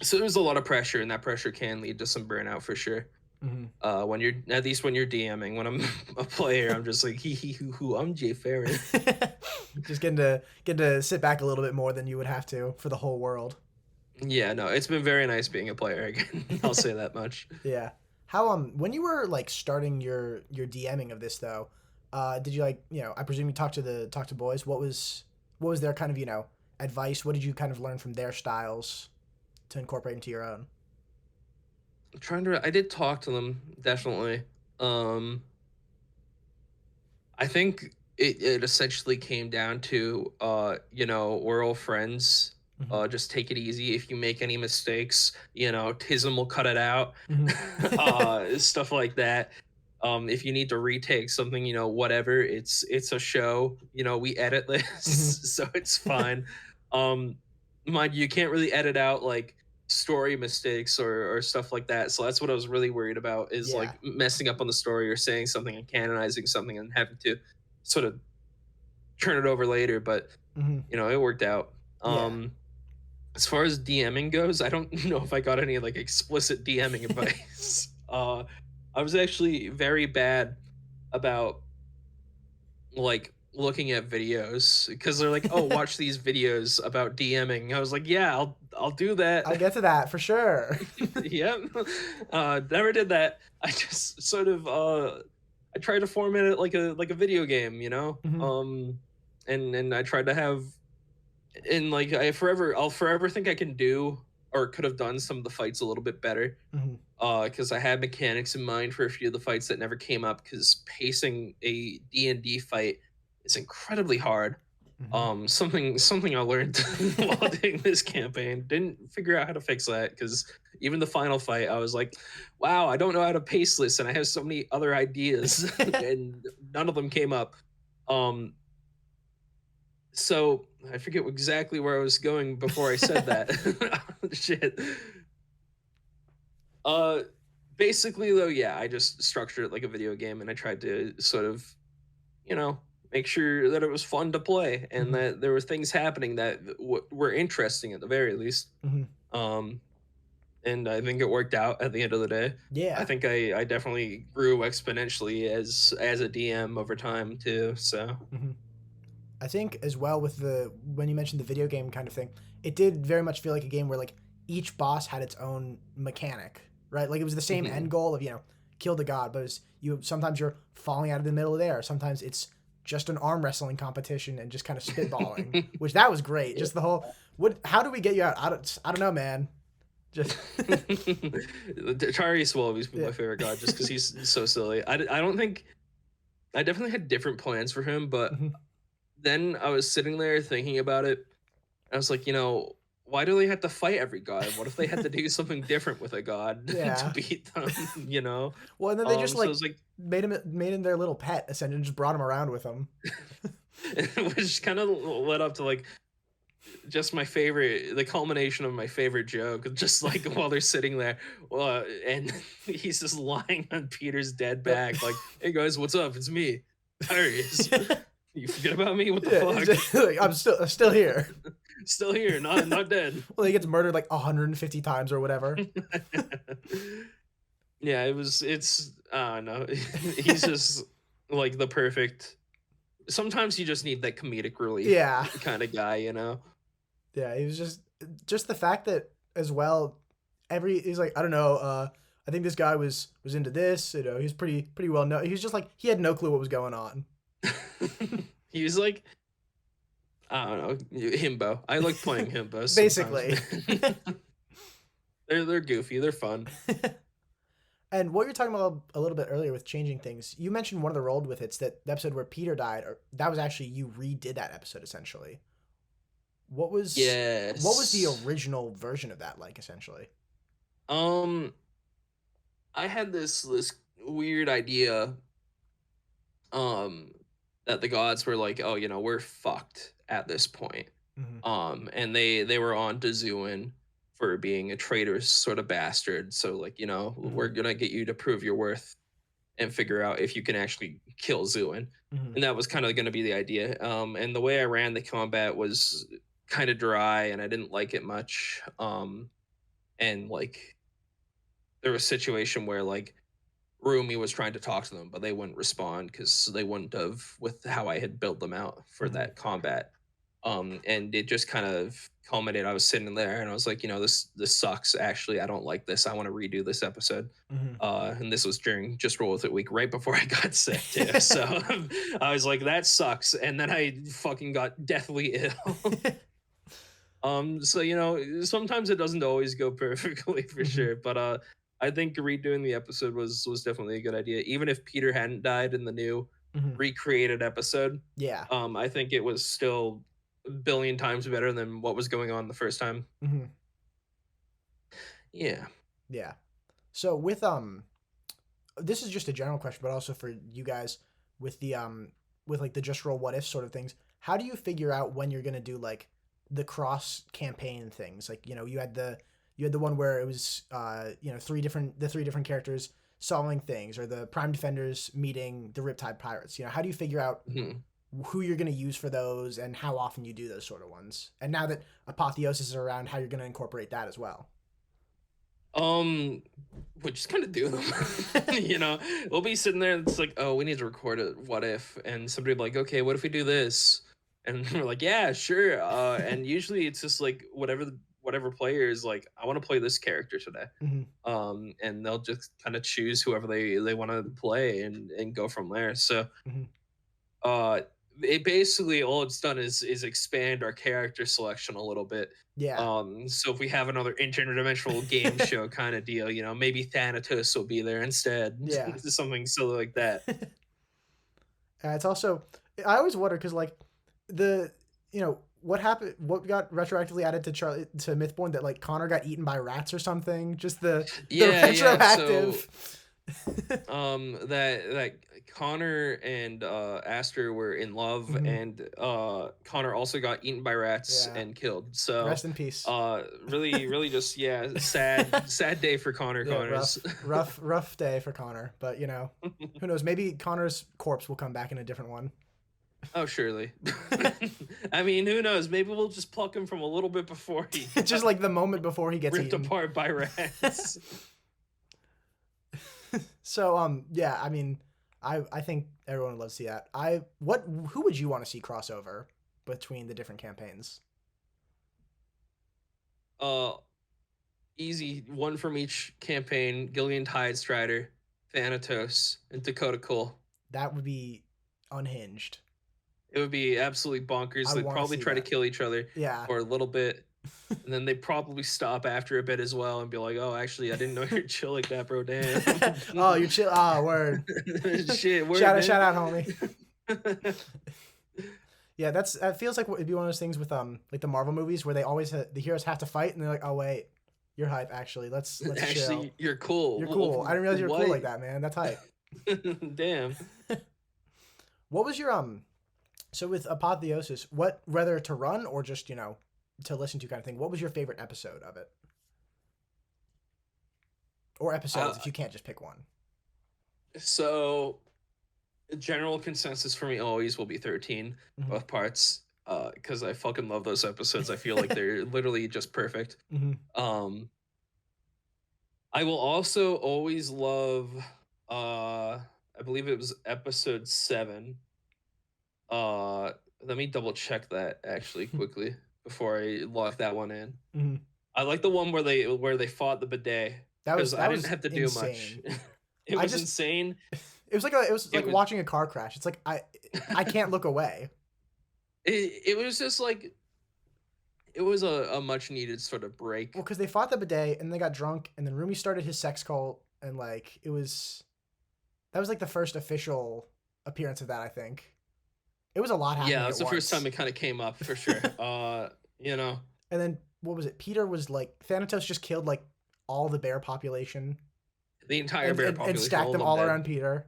So there's a lot of pressure, and that pressure can lead to some burnout for sure. When you're DMing, when I'm a player, I'm just like hee hee hoo hoo, I'm Jay Farron. Just getting to sit back a little bit more than you would have to for the whole world. Yeah, no, it's been very nice being a player again. I'll say that much. Yeah. How when you were like starting your DMing of this though, did you like, I presume you talked to boys. What was their kind of, advice? What did you kind of learn from their styles to incorporate into your own? I did talk to them, definitely. I think it essentially came down to, we're all friends. Just take it easy. If you make any mistakes, Tism will cut it out. Stuff like that. If you need to retake something, whatever, it's a show. We edit this, so it's fine. Mind you can't really edit out like story mistakes or stuff like that. So that's what I was really worried about is like messing up on the story or saying something and canonizing something and having to sort of turn it over later. But it worked out. As far as DMing goes, I don't know if I got any like explicit DMing advice. I was actually very bad about like looking at videos because they're like, oh, watch these videos about DMing. I was like, yeah, I'll do that. I'll get to that for sure. Yep. Never did that. I just sort of I tried to format it like a video game, and I tried to have, and like I'll forever think I can do or could have done some of the fights a little bit better. Because I had mechanics in mind for a few of the fights that never came up, because pacing a D&D fight is incredibly hard. Something I learned while doing this campaign. Didn't figure out how to fix that, because even the final fight, I was like, wow, I don't know how to pace this, and I have so many other ideas, and none of them came up. So I forget exactly where I was going before I said that. Shit. Basically though, yeah, I just structured it like a video game, and I tried to sort of, make sure that it was fun to play, and that there were things happening that were interesting at the very least. And I think it worked out at the end of the day. Yeah. I think I definitely grew exponentially as a DM over time too. So. I think as well with when you mentioned the video game kind of thing, it did very much feel like a game where like each boss had its own mechanic, right? Like it was the same end goal of, kill the god, but sometimes you're falling out of the middle of the air. Sometimes it's just an arm wrestling competition and just kind of spitballing, which that was great. Just the whole, how do we get you out? I don't know, man. Just Tyrese will always be my favorite god just because he's so silly. I definitely had different plans for him, but then I was sitting there thinking about it. I was like, why why do they have to fight every god? What if they had to do something different with a god Yeah. to beat them? You know. Well, and then they just So it's like made him their little pet, essentially, and just brought him around with them. which kind of led up to like just the culmination of my favorite joke, just like while they're sitting there, and he's just lying on Peter's dead back, like, "Hey guys, what's up? It's me, Darius. You forget about me? What the fuck? Like, I'm still here. Still here, not dead." Well, he gets murdered like 150 times or whatever. Yeah, it's I don't know. He's just like the perfect. Sometimes you just need that comedic relief, Yeah. kind of guy, you know. Yeah, he was just the fact that as well, he's like, I don't know, I think this guy was into this, you know, he's pretty well known. He was just like, he had no clue what was going on. He was like, I don't know, himbo. I like playing himbo. Basically. they're goofy, they're fun. And what you're talking about a little bit earlier with changing things, you mentioned one of the rolled with it's that the episode where Peter died, or that was actually you redid that episode essentially. What was the original version of that like essentially? I had this weird idea that the gods were like, oh, you know, we're fucked at this point. Mm-hmm. And they were on to Zuin for being a traitorous sort of bastard. So like, you know, Mm-hmm. we're gonna get you to prove your worth and figure out if you can actually kill Zuin. Mm-hmm. And that was kind of gonna be the idea. And the way I ran the combat was kind of dry and I didn't like it much. And like there was a situation where like Rooney was trying to talk to them, but they wouldn't respond because they wouldn't have with how I had built them out for that combat. And it just kind of culminated. I was sitting there and I was like, you know, this sucks. Actually, I don't like this. I want to redo this episode. Mm-hmm. And this was during Just Roll With It week, right before I got sick too. So I was like, that sucks. And then I fucking got deathly ill. So you know, sometimes it doesn't always go perfectly for sure. But I think redoing the episode was definitely a good idea. Even if Peter hadn't died in the new recreated episode, Yeah. I think it was still a billion times better than what was going on the first time. Mm-hmm. Yeah. Yeah. So with this is just a general question, but also for you guys with the with like the just roll what if sort of things. How do you figure out when you're gonna do like the cross campaign things? Like, you know, you had the one where it was you know, the three different characters solving things, or the Prime Defenders meeting the Riptide Pirates. You know, how do you figure out who you're going to use for those and how often you do those sort of ones? And now that Apotheosis is around, how you're going to incorporate that as well? We just kind of do them. You know, we'll be sitting there and it's like, oh, we need to record a what if, and somebody will be like, okay, what if we do this? And we're like, yeah, sure. And usually it's just like whatever player is like, I want to play this character today. And they'll just kind of choose whoever they want to play and go from there. So it basically all it's done is expand our character selection a little bit. Yeah. So if we have another interdimensional game show kind of deal, you know, maybe Thanatos will be there instead. Yeah. Something silly like that. It's also, I always wonder because like you know, what got retroactively added to Mythborn, that like Connor got eaten by rats or something? Just the retroactive. That Connor and Aster were in love, and Connor also got eaten by rats and killed. So rest in peace. Really just sad day for Connor. Connor's rough day for Connor, but you know, who knows, maybe Connor's corpse will come back in a different one. Oh, surely. I mean, who knows? Maybe we'll just pluck him from a little bit before he just like the moment before he gets ripped eaten. apart by rats. So yeah, I mean, I think everyone would love to see that. Who would you want to see crossover between the different campaigns? Easy, one from each campaign: Gillian Tidestrider, Thanatos, and Dakota Cole. That would be unhinged. It would be absolutely bonkers. They'd probably try to kill each other for a little bit. And then they'd probably stop after a bit as well and be like, oh, actually, I didn't know you're chill like that, bro. Damn. Oh, you're chill. Oh, word. Shit, word. Shout out, homie. Yeah, that feels like it'd be one of those things with like the Marvel movies where they always the heroes have to fight and they're like, oh wait, you're hype. Actually, let's Actually, chill. you're cool. You're cool. I didn't realize you were What? cool like that, man. That's hype. Damn. What was your So with Apotheosis, what whether to run or just to listen to kind of thing? What was your favorite episode of it? Or episodes if you can't just pick one. So, general consensus for me always will be 13, both parts, because I fucking love those episodes. I feel like they're literally just perfect. I will also always love, I believe it was episode 7. Let me double check that actually quickly before I lock that one in. I like the one where they fought the bidet. I didn't have to do much. It was insane. It was like watching a car crash. It's like I can't look away. It was just like it was a much needed sort of break. Well, because they fought the bidet and they got drunk, and then Rooney started his sex cult, and like that was like the first official appearance of that. I think it was a lot happening. Yeah, it was the first time it kind of came up for sure. And then what was it? Peter was like Thanatos just killed like all the bear population. The entire bear population. And stacked them all around Peter.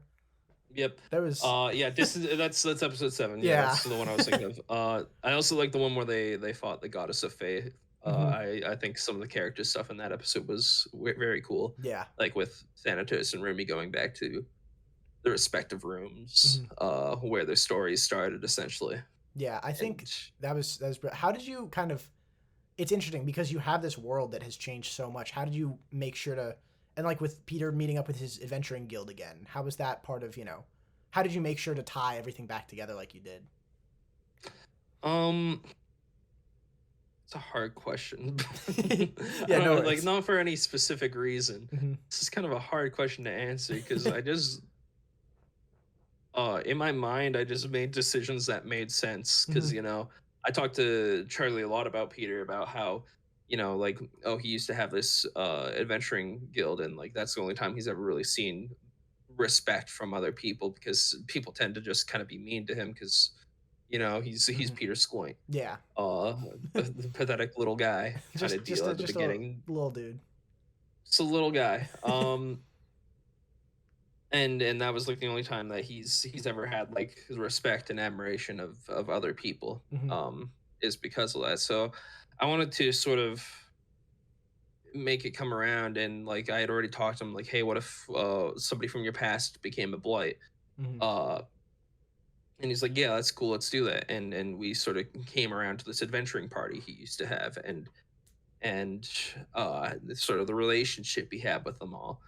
Yep. That was that's episode 7. Yeah, that's the one I was thinking of. I also like the one where they fought the goddess of faith. I think some of the character stuff in that episode was very cool. Yeah. Like with Thanatos and Rumi going back to the respective rooms where their stories started essentially. Yeah, I think that was how did you kind of it's interesting because you have this world that has changed so much. How did you make sure to and like with Peter meeting up with his adventuring guild again, how was that part of, how did you make sure to tie everything back together like you did? It's a hard question. Yeah, no, like not for any specific reason. This is kind of a hard question to answer because I just in my mind I just made decisions that made sense because I talked to Charlie a lot about Peter about how like, he used to have this adventuring guild, and like that's the only time he's ever really seen respect from other people because people tend to just kind of be mean to him because he's Peter Squint. Yeah. The pathetic little guy kind of deal at the beginning. A little dude. Just a little guy. And that was like the only time that he's ever had like respect and admiration of other people. Is because of that. So I wanted to sort of make it come around, and like I had already talked to him like, hey, what if somebody from your past became a blight? And he's like, yeah, that's cool, let's do that. And we sort of came around to this adventuring party he used to have, and sort of the relationship he had with them all.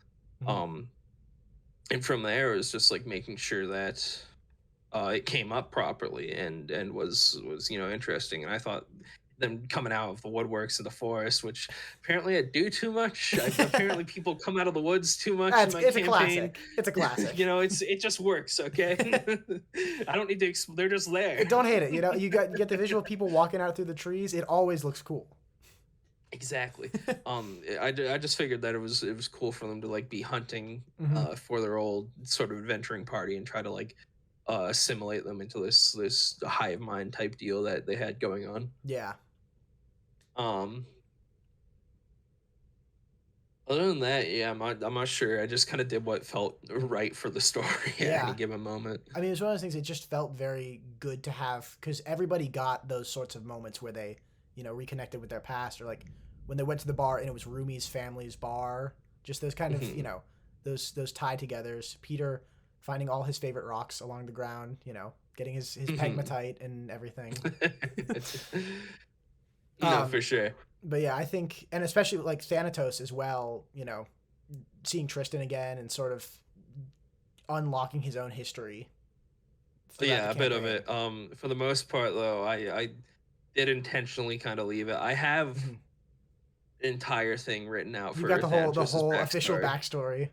And from there it was just like making sure that it came up properly and was interesting. And I thought them coming out of the woodworks in the forest, which apparently I do too much. Apparently people come out of the woods too much. It's a classic. It's a classic. It just works. Okay. I don't need to. They're just there. Don't hate it. You get the visual of people walking out through the trees. It always looks cool. Exactly. I just figured that it was cool for them to like be hunting for their old sort of adventuring party and try to like assimilate them into this hive mind type deal that they had going on. Yeah. Other than that, yeah, I'm not sure. I just kind of did what felt right for the story at any given moment. I mean, it's one of those things. It just felt very good to have because everybody got those sorts of moments where they, reconnected with their past, or like when they went to the bar and it was Rumi's family's bar. Just those kind of, those tie-togethers. Peter finding all his favorite rocks along the ground, getting his pegmatite and everything. For sure. But yeah, I think, and especially like Thanatos as well, seeing Tristan again and sort of unlocking his own history. Yeah, a bit of it. For the most part, though, I did intentionally kind of leave it. I have an entire thing written out for you got the whole backstory. Official backstory.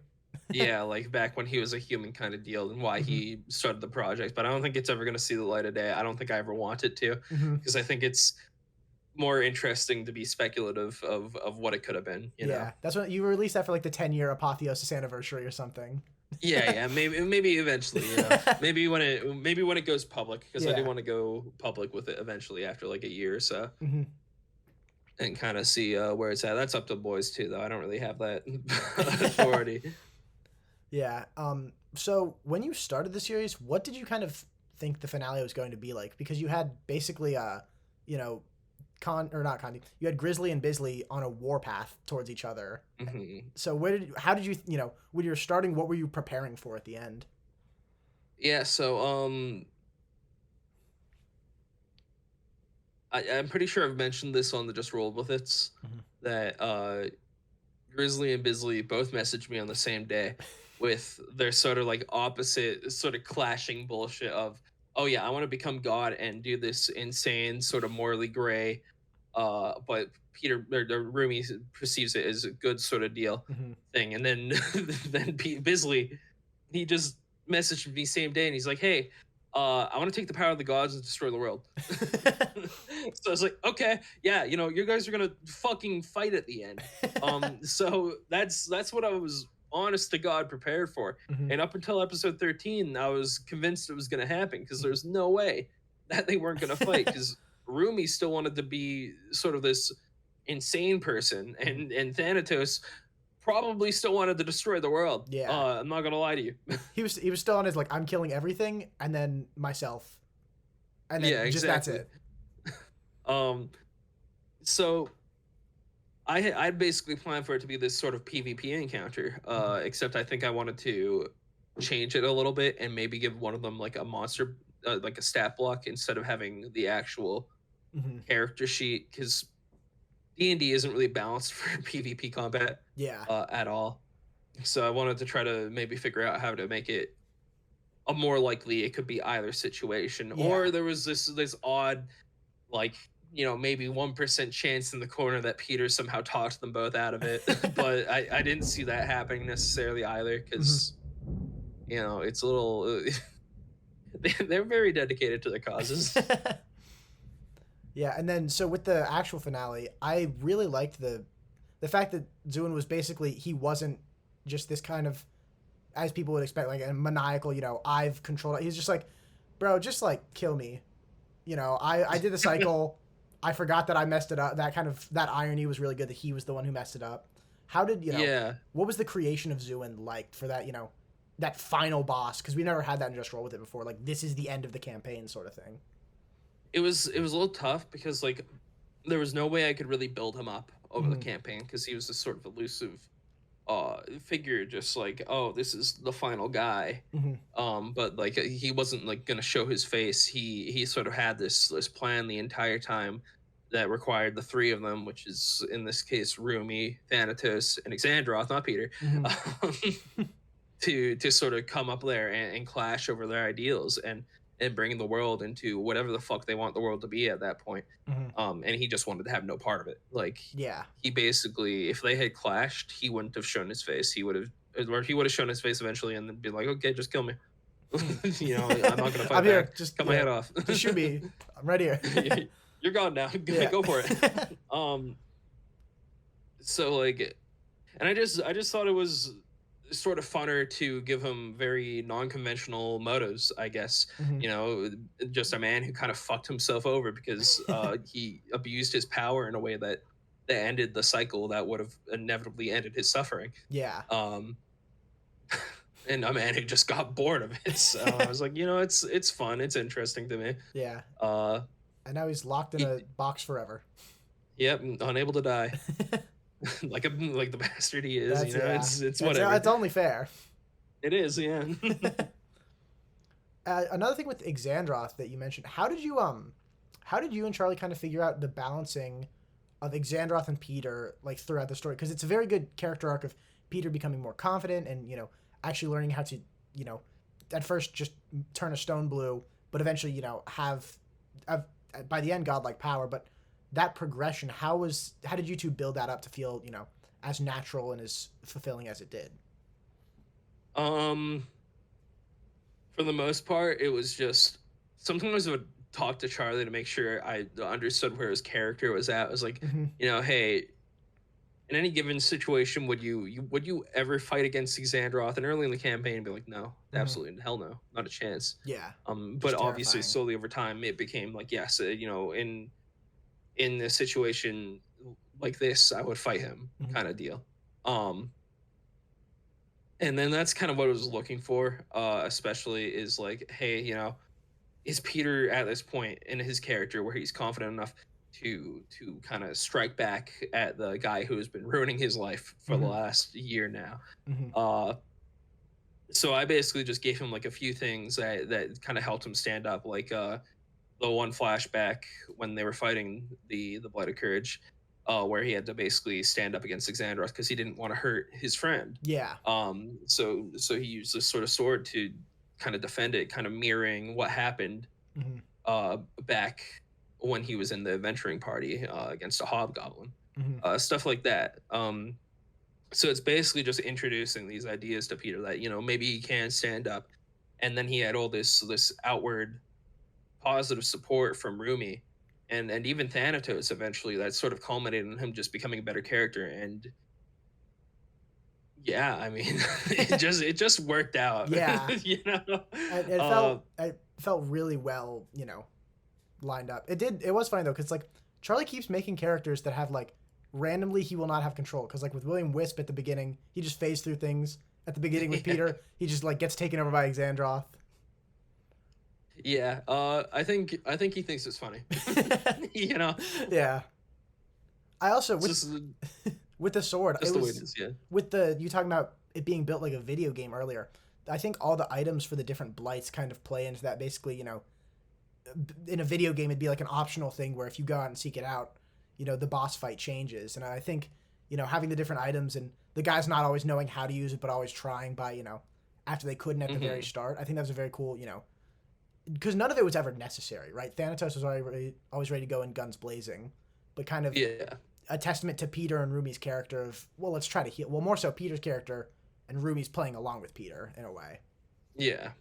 Yeah, like back when he was a human kind of deal and why he started the project. But I don't think it's ever going to see the light of day. I don't think I ever want it to because I think it's more interesting to be speculative of what it could have been. You know? That's what you released that for like the 10-year Apotheosis anniversary or something. Yeah, maybe eventually, maybe when it goes public, because I do want to go public with it eventually after like a year or so, and kind of see where it's at. That's up to the boys too, though. I don't really have that authority. Yeah. So when you started the series, what did you kind of think the finale was going to be like? Because you had basically, you know, you had Grizzly and Bisley on a warpath towards each other. So how did you, when you were starting, what were you preparing for at the end? Yeah, so I'm pretty sure I've mentioned this on the Just Rolled With It's, that Grizzly and Bisley both messaged me on the same day with their sort of like opposite, sort of clashing bullshit of, oh yeah, I want to become God and do this insane sort of morally gray, but Peter or Rooney perceives it as a good sort of deal thing. And then Bisley, he just messaged me same day and he's like, hey, I want to take the power of the gods and destroy the world. So I was like, okay, yeah, you guys are gonna fucking fight at the end. So that's what I was honest to God prepared for. And up until episode 13, I was convinced it was gonna happen because there's no way that they weren't gonna fight, because Rooney still wanted to be sort of this insane person, and Thanatos probably still wanted to destroy the world. Yeah. I'm not gonna lie to you. he was still on his like, I'm killing everything and then myself. And then just that's it. So I basically planned for it to be this sort of PvP encounter, except I think I wanted to change it a little bit and maybe give one of them like a monster, like a stat block, instead of having the actual character sheet, because D&D isn't really balanced for PvP combat at all. So I wanted to try to maybe figure out how to make it a more likely it could be either situation, or there was this odd, like, maybe 1% chance in the corner that Peter somehow talked them both out of it. But I didn't see that happening necessarily either, because it's a little they're very dedicated to their causes. Yeah, and then so with the actual finale, I really liked the fact that Zune was basically, he wasn't just this kind of, as people would expect, like a maniacal, I've controlled it. He's just like, bro, just like kill me. I did the cycle. I forgot that I messed it up. That irony was really good that he was the one who messed it up. How did, what was the creation of Zune like for that, that final boss? Because we never had that in Just Roll With It before. Like, this is the end of the campaign sort of thing. It was a little tough because, like, there was no way I could really build him up over the campaign, because he was this sort of elusive figure, just like, oh, this is the final guy. But like, he wasn't like gonna show his face. He sort of had this plan the entire time that required the three of them, which is in this case Rooney, Thanatos, and Xander, not Peter, to sort of come up there and clash over their ideals and bring the world into whatever the fuck they want the world to be at that point. And he just wanted to have no part of it. Like, he basically, if they had clashed, he wouldn't have shown his face. He would have shown his face eventually and then be like, okay, just kill me. I'm not gonna fight I'm back. here. Just cut my head off. Just shoot me. I'm right here. You're gone now. Go for it. So like, and I just thought it was sort of funner to give him very non-conventional motives, I guess. Just a man who kind of fucked himself over because he abused his power in a way that ended the cycle that would have inevitably ended his suffering. And a man who just got bored of it. So I was like, it's fun, it's interesting to me. And now he's locked in a box forever. Yep, unable to die. like the bastard he is. It's whatever. It's only fair. It is, yeah. Another thing with Xandroth that you mentioned, how did you and Charlie kind of figure out the balancing of Xandroth and Peter, like, throughout the story? Because it's a very good character arc of Peter becoming more confident and actually learning how to at first just turn a stone blue, but eventually have by the end godlike power. But that progression, how did you two build that up to feel as natural and as fulfilling as it did? For the most part, it was just, sometimes I would talk to Charlie to make sure I understood where his character was at. I was like, hey, in any given situation, would you ever fight against Xandroth? And early in the campaign, be like, no, absolutely, hell no, not a chance. Yeah. But obviously, terrifying. slowly over time, it became like, yes, in a situation like this, I would fight him, kind of deal. And then that's kind of what I was looking for, especially is like, hey, is Peter at this point in his character where he's confident enough to kind of strike back at the guy who has been ruining his life for the last year now? So I basically just gave him like a few things that kind of helped him stand up, like the one flashback when they were fighting the Blighted Courage, where he had to basically stand up against Xandroth because he didn't want to hurt his friend. Yeah. So he used this sort of sword to kind of defend it, kind of mirroring what happened back when he was in the adventuring party against a hobgoblin, stuff like that. So it's basically just introducing these ideas to Peter that maybe he can stand up, and then he had all this outward positive support from Rooney and even Thanatos eventually, that sort of culminated in him just becoming a better character. And yeah, I mean, it just worked out. Yeah. It felt really well, lined up. It was funny though, because like Charlie keeps making characters that have like randomly he will not have control, because like with William Wisp at the beginning, he just phased through things. At the beginning with Peter, he just like gets taken over by Xandroth. Yeah, I think he thinks it's funny. Yeah. I also with the sword, just the way it is, yeah. With you talking about it being built like a video game earlier, I think all the items for the different blights kind of play into that. Basically, in a video game, it'd be like an optional thing where if you go out and seek it out, the boss fight changes. And I think, having the different items and the guys not always knowing how to use it, but always trying by, after they couldn't at the very start. I think that was a very cool, because none of it was ever necessary, right? Thanatos was always ready to go in guns blazing, but kind of a testament to Peter and Rumi's character of, well, let's try to heal. Well, more so Peter's character and Rumi's playing along with Peter in a way. Yeah.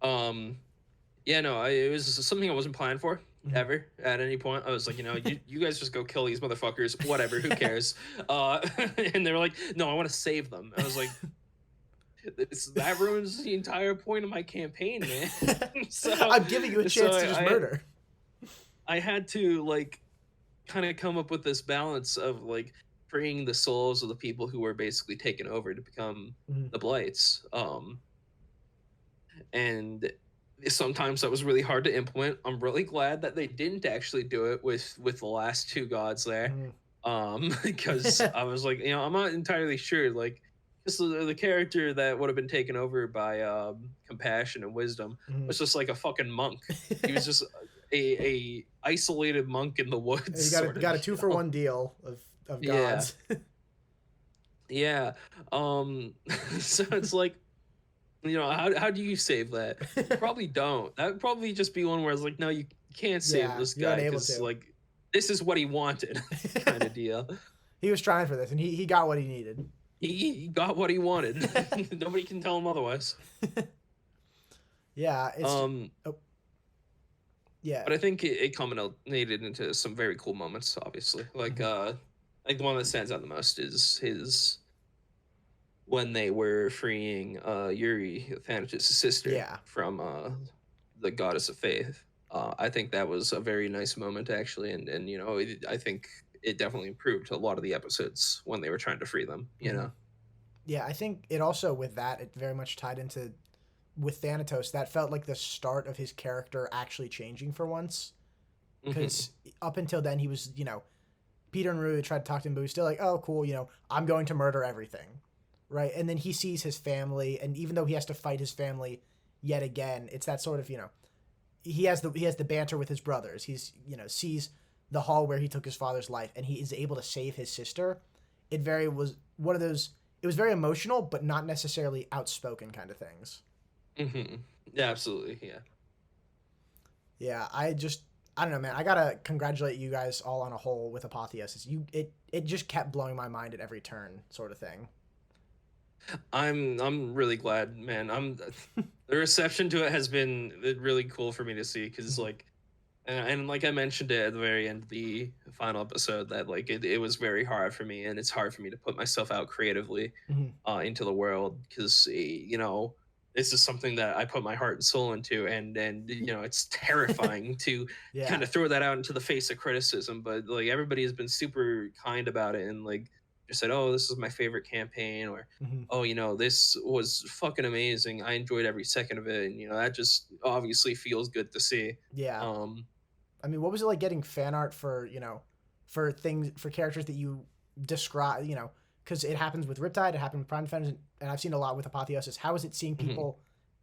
Yeah, no, it was something I wasn't planning for ever at any point. I was like, you guys just go kill these motherfuckers, whatever, who cares? And they were like, no, I want to save them. I was like, that ruins the entire point of my campaign, man. So I'm giving you a chance to just murder. I had to like kind of come up with this balance of like freeing the souls of the people who were basically taken over to become the blights. And sometimes that was really hard to implement. I'm really glad that they didn't actually do it with the last two gods there. Because I was like, I'm not entirely sure, like, just the character that would have been taken over by compassion and wisdom was just like a fucking monk. He was just a isolated monk in the woods. You got a 2-for-1 deal of gods. Yeah. So it's like, how do you save that? You probably don't. That would probably just be one where it's like, no, you can't save this guy because like this is what he wanted, kind of deal. He was trying for this, and he got what he needed. He got what he wanted. Nobody can tell him otherwise. Yeah. Yeah. But I think it culminated into some very cool moments, obviously. Like the one that stands out the most is his when they were freeing Yuri, Thanatos' sister, from the goddess of faith. I think that was a very nice moment, actually, and I think it definitely improved a lot of the episodes when they were trying to free them, Yeah, I think it also, with that, it very much tied into, with Thanatos, that felt like the start of his character actually changing for once. Because up until then, he was, Peter and Rui tried to talk to him, but he was still like, oh, cool, I'm going to murder everything. Right? And then he sees his family, and even though he has to fight his family yet again, it's that sort of, he has the banter with his brothers. He's, sees the hall where he took his father's life, and he is able to save his sister. It was one of those, it was very emotional, but not necessarily outspoken kind of things. Yeah, absolutely. Yeah. Yeah, I don't know, man. I gotta congratulate you guys all on a whole with Apotheosis. It just kept blowing my mind at every turn, sort of thing. I'm really glad, man. The reception to it has been really cool for me to see, because like And like I mentioned it at the very end of the final episode, that like it was very hard for me, and it's hard for me to put myself out creatively Mhm. into the world, because this is something that I put my heart and soul into, and it's terrifying to kind Yeah. of throw that out into the face of criticism. But like everybody has been super kind about it, and like just said, oh, this is my favorite campaign, or Mhm. oh, this was fucking amazing, I enjoyed every second of it, and that just obviously feels good to see. Yeah. um I mean, what was it like getting fan art for, for things, for characters that you describe, because it happens with Riptide, it happened with Prime Defenders, and I've seen a lot with Apotheosis. How is it seeing mhm. people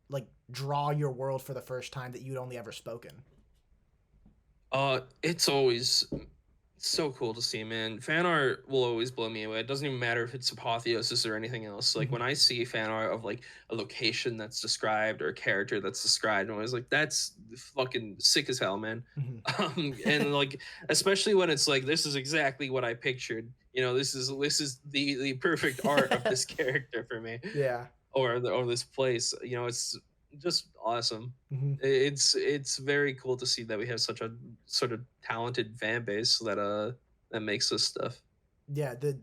like draw your world for the first time that you'd only ever spoken? It's always so cool to see, man. Fan art will always blow me away. It doesn't even matter if it's Apotheosis or anything else. Like Mhm. when I see fan art of like a location that's described or a character that's described, I'm always like, that's fucking sick as hell, man. Mhm. And like especially when it's like, this is exactly what I pictured. This is the perfect art of this character for me, Yeah. or this place. It's just awesome. Hmm. It's very cool to see that we have such a sort of talented fan base that makes this stuff. Yeah, the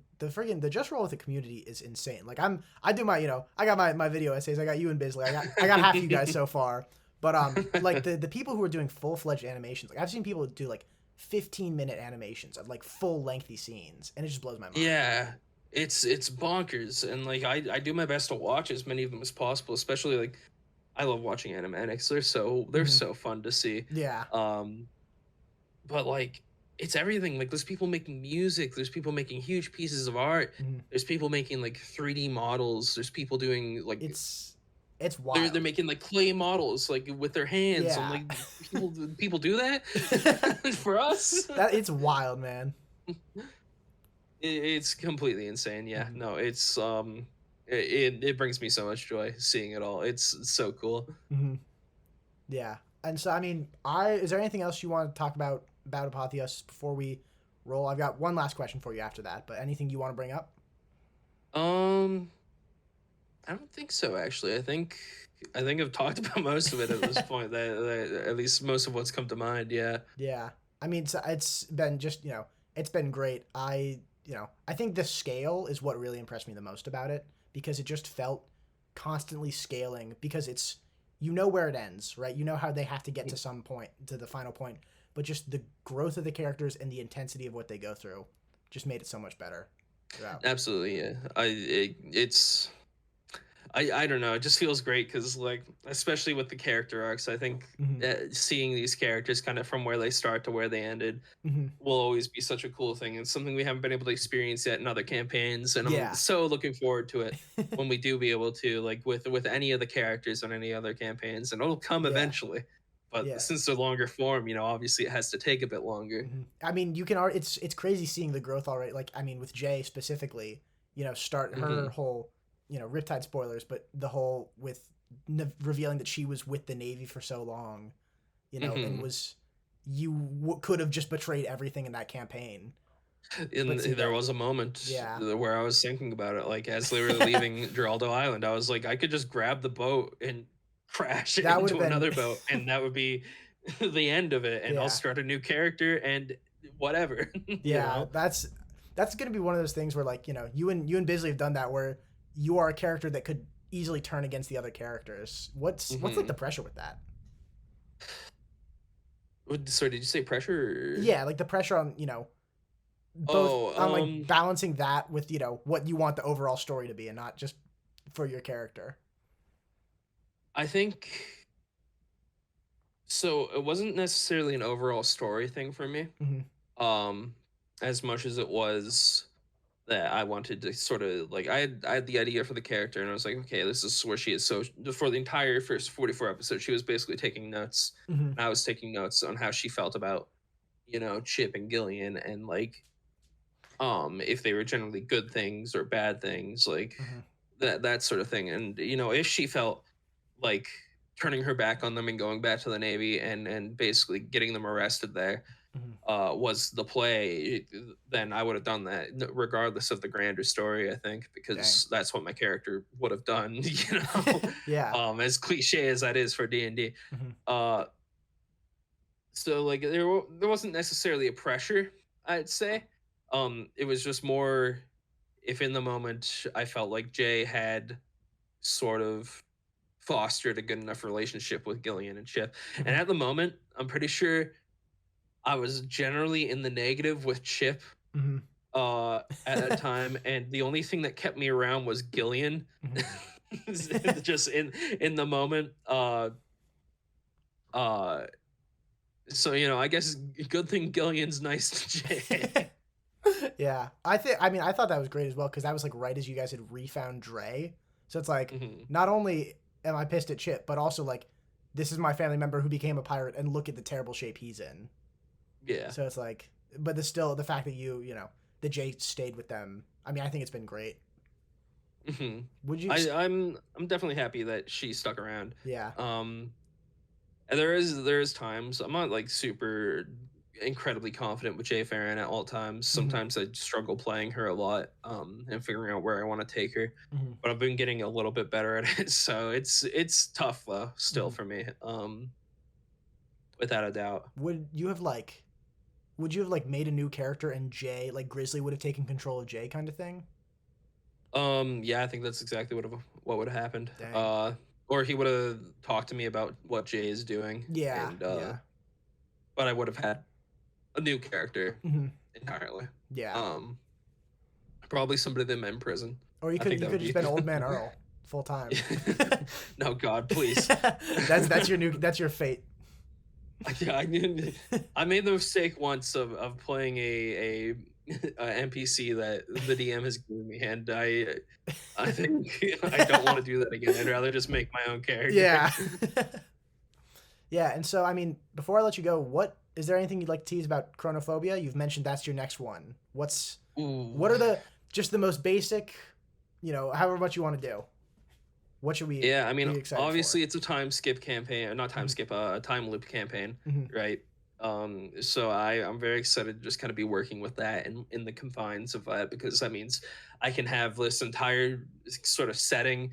just roll with the community is insane. Like I do my, I got my video essays. I got you and Bisley. I got half you guys so far. But like the people who are doing full-fledged animations, like I've seen people do like 15-minute animations of like full lengthy scenes, and it just blows my mind. Yeah, it's bonkers, and like I do my best to watch as many of them as possible. Especially like I love watching animatics. They're Mhm. so fun to see. Yeah. But like it's everything. Like there's people making music, there's people making huge pieces of art, Mhm. there's people making like 3D models, there's people doing like It's they're wild. making like clay models like with their hands. I'm Yeah. like, people do that for us. It's wild, man. It's completely insane. Yeah, Mhm. no, it's it brings me so much joy seeing it all. It's so cool. Hmm. Yeah. And so I mean, is there anything else you want to talk about Apotheosis before we roll? I've got one last question for you after that, but anything you want to bring up? um I don't think so, actually. I think I've talked about most of it at this point. That at least most of what's come to mind. Yeah. Yeah. I mean, it's been just, it's been great. I think the scale is what really impressed me the most about it, because it just felt constantly scaling, because it's, where it ends, right? You know how they have to get to some point, to the final point, but just the growth of the characters and the intensity of what they go through just made it so much better throughout. Absolutely. Yeah. I don't know. It just feels great because, like, especially with the character arcs, I think Mhm. seeing these characters kind of from where they start to where they ended Mhm. will always be such a cool thing. It's something we haven't been able to experience yet in other campaigns, and Yeah. I'm so looking forward to it when we do be able to, like, with any of the characters on any other campaigns, and it'll come Yeah. eventually. But Yeah. since they're longer form, obviously it has to take a bit longer. Mhm. I mean, you can. It's crazy seeing the growth already. Like, I mean, with Jay specifically, start her Hmm. whole, Riptide spoilers, but the whole with revealing that she was with the Navy for so long, and Hmm. was could have just betrayed everything in that campaign. And But see there that, was a moment yeah, where I was thinking about it, like as they were leaving Geraldo Island, I was like, I could just grab the boat and crash it that would into have been, another boat, and that would be the end of it, and I'll yeah, start a new character and whatever. yeah. That's gonna be one of those things where, like, you and Bisley have done that, where you are a character that could easily turn against the other characters. What's like Hmm. the pressure with that? Sorry, did you say pressure? Yeah, like the pressure on, both Oh, on like balancing that with, what you want the overall story to be, and not just for your character. I think so. It wasn't necessarily an overall story thing for me, Hmm. as much as it was that I wanted to sort of like I had the idea for the character, and I was like, okay, this is where she is. So for the entire first 44 episodes, she was basically taking notes, Hmm. and I was taking notes on how she felt about Chip and Gillian, and like if they were generally good things or bad things, like Hmm. that sort of thing. And if she felt like turning her back on them and going back to the Navy, and basically getting them arrested there Hmm. was the play, then I would have done that regardless of the grander story, I think, because that's what my character would have done. Yeah. As cliche as that is for D&D. Hmm. uh So like there wasn't necessarily a pressure, I'd say. It was just more if in the moment I felt like Jay had sort of fostered a good enough relationship with Gillian and Chip. And at the moment, I'm pretty sure I was generally in the negative with Chip Mm-hmm. At that time, and the only thing that kept me around was Gillian. Just in the moment. So I guess good thing Gillian's nice to Jay. Yeah, I thought that was great as well because that was like right as you guys had refound Dre. So it's like not only am I pissed at Chip, but also like this is my family member who became a pirate, and look at the terrible shape he's in. Yeah. So it's like, but the fact that that Jay stayed with them. I mean, I think it's been great. Would you? I'm definitely happy that she stuck around. Yeah. And there is times I'm not like super incredibly confident with Jay Farron at all times. Sometimes I struggle playing her a lot and figuring out where I want to take her. But I've been getting a little bit better at it, so it's tough though still for me. Without a doubt. Would you have made a new character and Jay, like Grizzly would have taken control of Jay kind of thing? Yeah, I think that's exactly what would have happened. Dang. Or he would have talked to me about what Jay is doing. Yeah. And, yeah. But I would have had a new character entirely. Yeah. Probably somebody that met in prison. Or you could just been Old Man Earl full time. No, God, please. that's your fate. Yeah, I made the mistake once of playing a NPC that the DM has given me, and I think I don't want to do that again. I'd rather just make my own character. Yeah. Yeah, and so I mean, before I let you go, is there anything you'd like to tease about Chronophobia? You've mentioned that's your next one. What are the most basic, however much you want to do? What should we? Yeah, I mean, obviously for? it's a time skip campaign, not time skip, a time loop campaign, right? So I'm very excited to just kind of be working with that in the confines of that, because that means I can have this entire sort of setting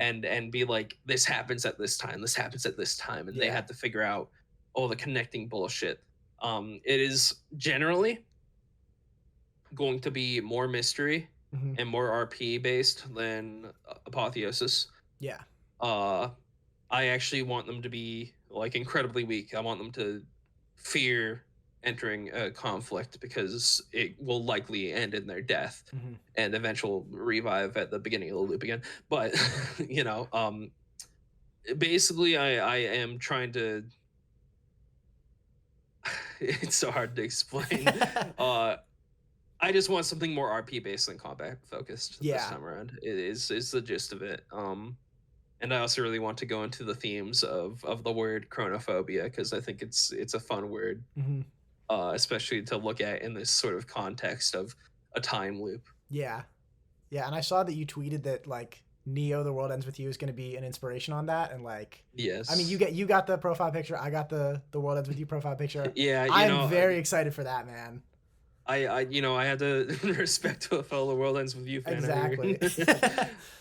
and be like, this happens at this time, this happens at this time, and they have to figure out all the connecting bullshit. It is generally going to be more mystery and more RP based than Apotheosis. Yeah. I actually want them to be like incredibly weak. I want them to fear entering a conflict because it will likely end in their death and eventual revive at the beginning of the loop again. But basically I am trying to it's so hard to explain. I just want something more RP based than combat focused this time around. It is the gist of it. And I also really want to go into the themes of the word chronophobia, because I think it's a fun word, especially to look at in this sort of context of a time loop. Yeah. Yeah, and I saw that you tweeted that like Neo, The World Ends With You is going to be an inspiration on that, and like yes, I mean you got the profile picture, I got the World Ends With You profile picture. Yeah, I'm very excited for that, man. I had to respect to a fellow World Ends With You fan. Exactly.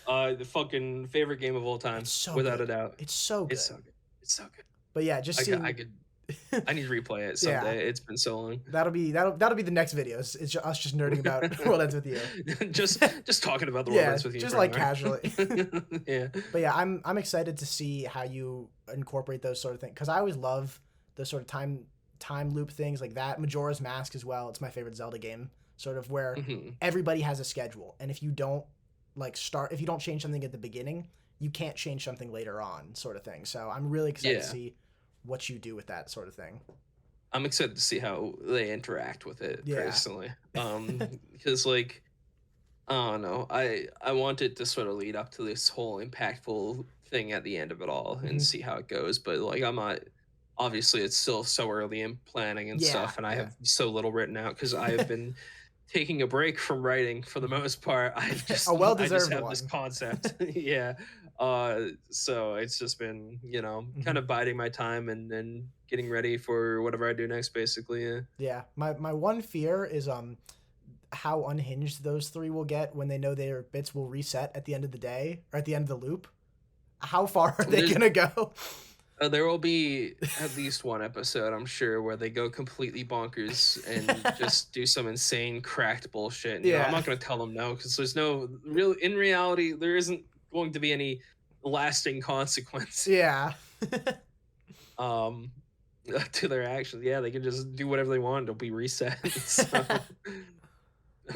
The fucking favorite game of all time, without a doubt. It's so good. It's so good. It's so good. But yeah, just I need to replay it someday. It's been so long. That'll be the next video. It's us just nerding about World Ends With You. just talking about the World Ends With You. Just like casually. Yeah. But yeah, I'm excited to see how you incorporate those sort of things, because I always love those sort of time loop things like that. Majora's Mask as well. It's my favorite Zelda game, sort of where everybody has a schedule, and if you don't change something at the beginning, you can't change something later on, sort of thing. So I'm really excited to see what you do with that sort of thing. I'm excited to see how they interact with it personally. Because like, I don't know, I want it to sort of lead up to this whole impactful thing at the end of it all and see how it goes. But like, I'm not. Obviously, it's still so early in planning and stuff, and I have so little written out because I have been taking a break from writing for the most part. I've just a well-deserved have one. This concept, so it's just been kind of biding my time and getting ready for whatever I do next, basically. Yeah. My one fear is how unhinged those three will get when they know their bits will reset at the end of the day or at the end of the loop. How far are they gonna go? There will be at least one episode, I'm sure, where they go completely bonkers and just do some insane cracked bullshit. And, you know, I'm Yeah. not going to tell them no because there's no real. In reality, there isn't going to be any lasting consequence Yeah. um to their actions. Yeah, they can just do whatever they want. It'll be reset. So,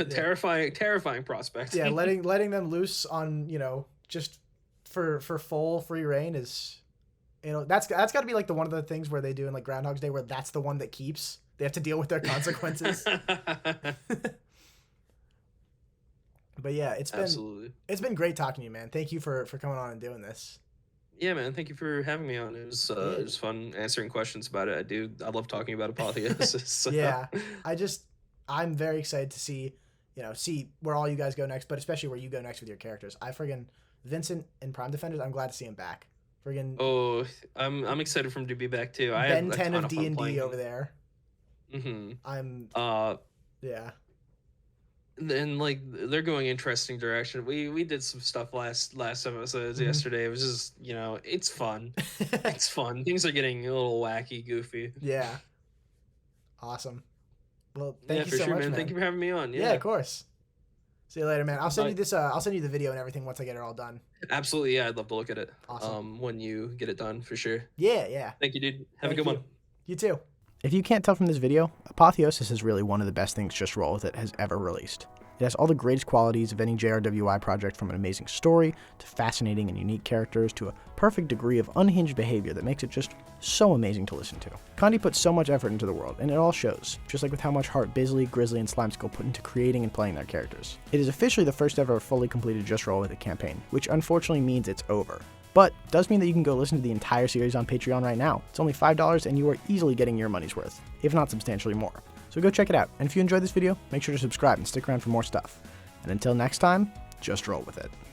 terrifying prospect. Yeah, letting them loose on, you know, just for full free reign is, you know, that's got to be like one of the things where they do in like Groundhog's Day, where that's the one that keeps. They have to deal with their consequences. But yeah, Absolutely. it's been great talking to you, man. Thank you for coming on and doing this. Yeah, man. Thank you for having me on. It was fun answering questions about it. I love talking about Apotheosis. So. Yeah, I'm very excited to see where all you guys go next, but especially where you go next with your characters. Vincent in Prime Defenders, I'm glad to see him back. Oh, I'm excited for him to be back too. I Ben had a 10 ton of fun D&D playing over him. there. Mm-hmm. Yeah. And like they're going interesting direction. We did some stuff last episodes yesterday. It was just, you know, it's fun. It's fun. Things are getting a little wacky, goofy. Yeah. Awesome. Well, thank you for so sure, much, man. Thank you for having me on. Yeah, of course. See you later, man. I'll send Bye. you this. I'll send you the video and everything once I get it all done. Absolutely, yeah. I'd love to look at it. Awesome. When you get it done, for sure. Yeah. Thank you, dude. Have Thank a good you. one. You too. If you can't tell from this video, Apotheosis is really one of the best things Just Roll With It has ever released. It has all the greatest qualities of any JRWI project, from an amazing story, to fascinating and unique characters, to a perfect degree of unhinged behavior that makes it just so amazing to listen to. Condi puts so much effort into the world, and it all shows, just like with how much heart Bisley, Grizzly, and Slimeskull put into creating and playing their characters. It is officially the first ever fully completed Just Roll With It campaign, which unfortunately means it's over. But does mean that you can go listen to the entire series on Patreon right now. It's only $5 and you are easily getting your money's worth, if not substantially more. So go check it out. And if you enjoyed this video, make sure to subscribe and stick around for more stuff. And until next time, just roll with it.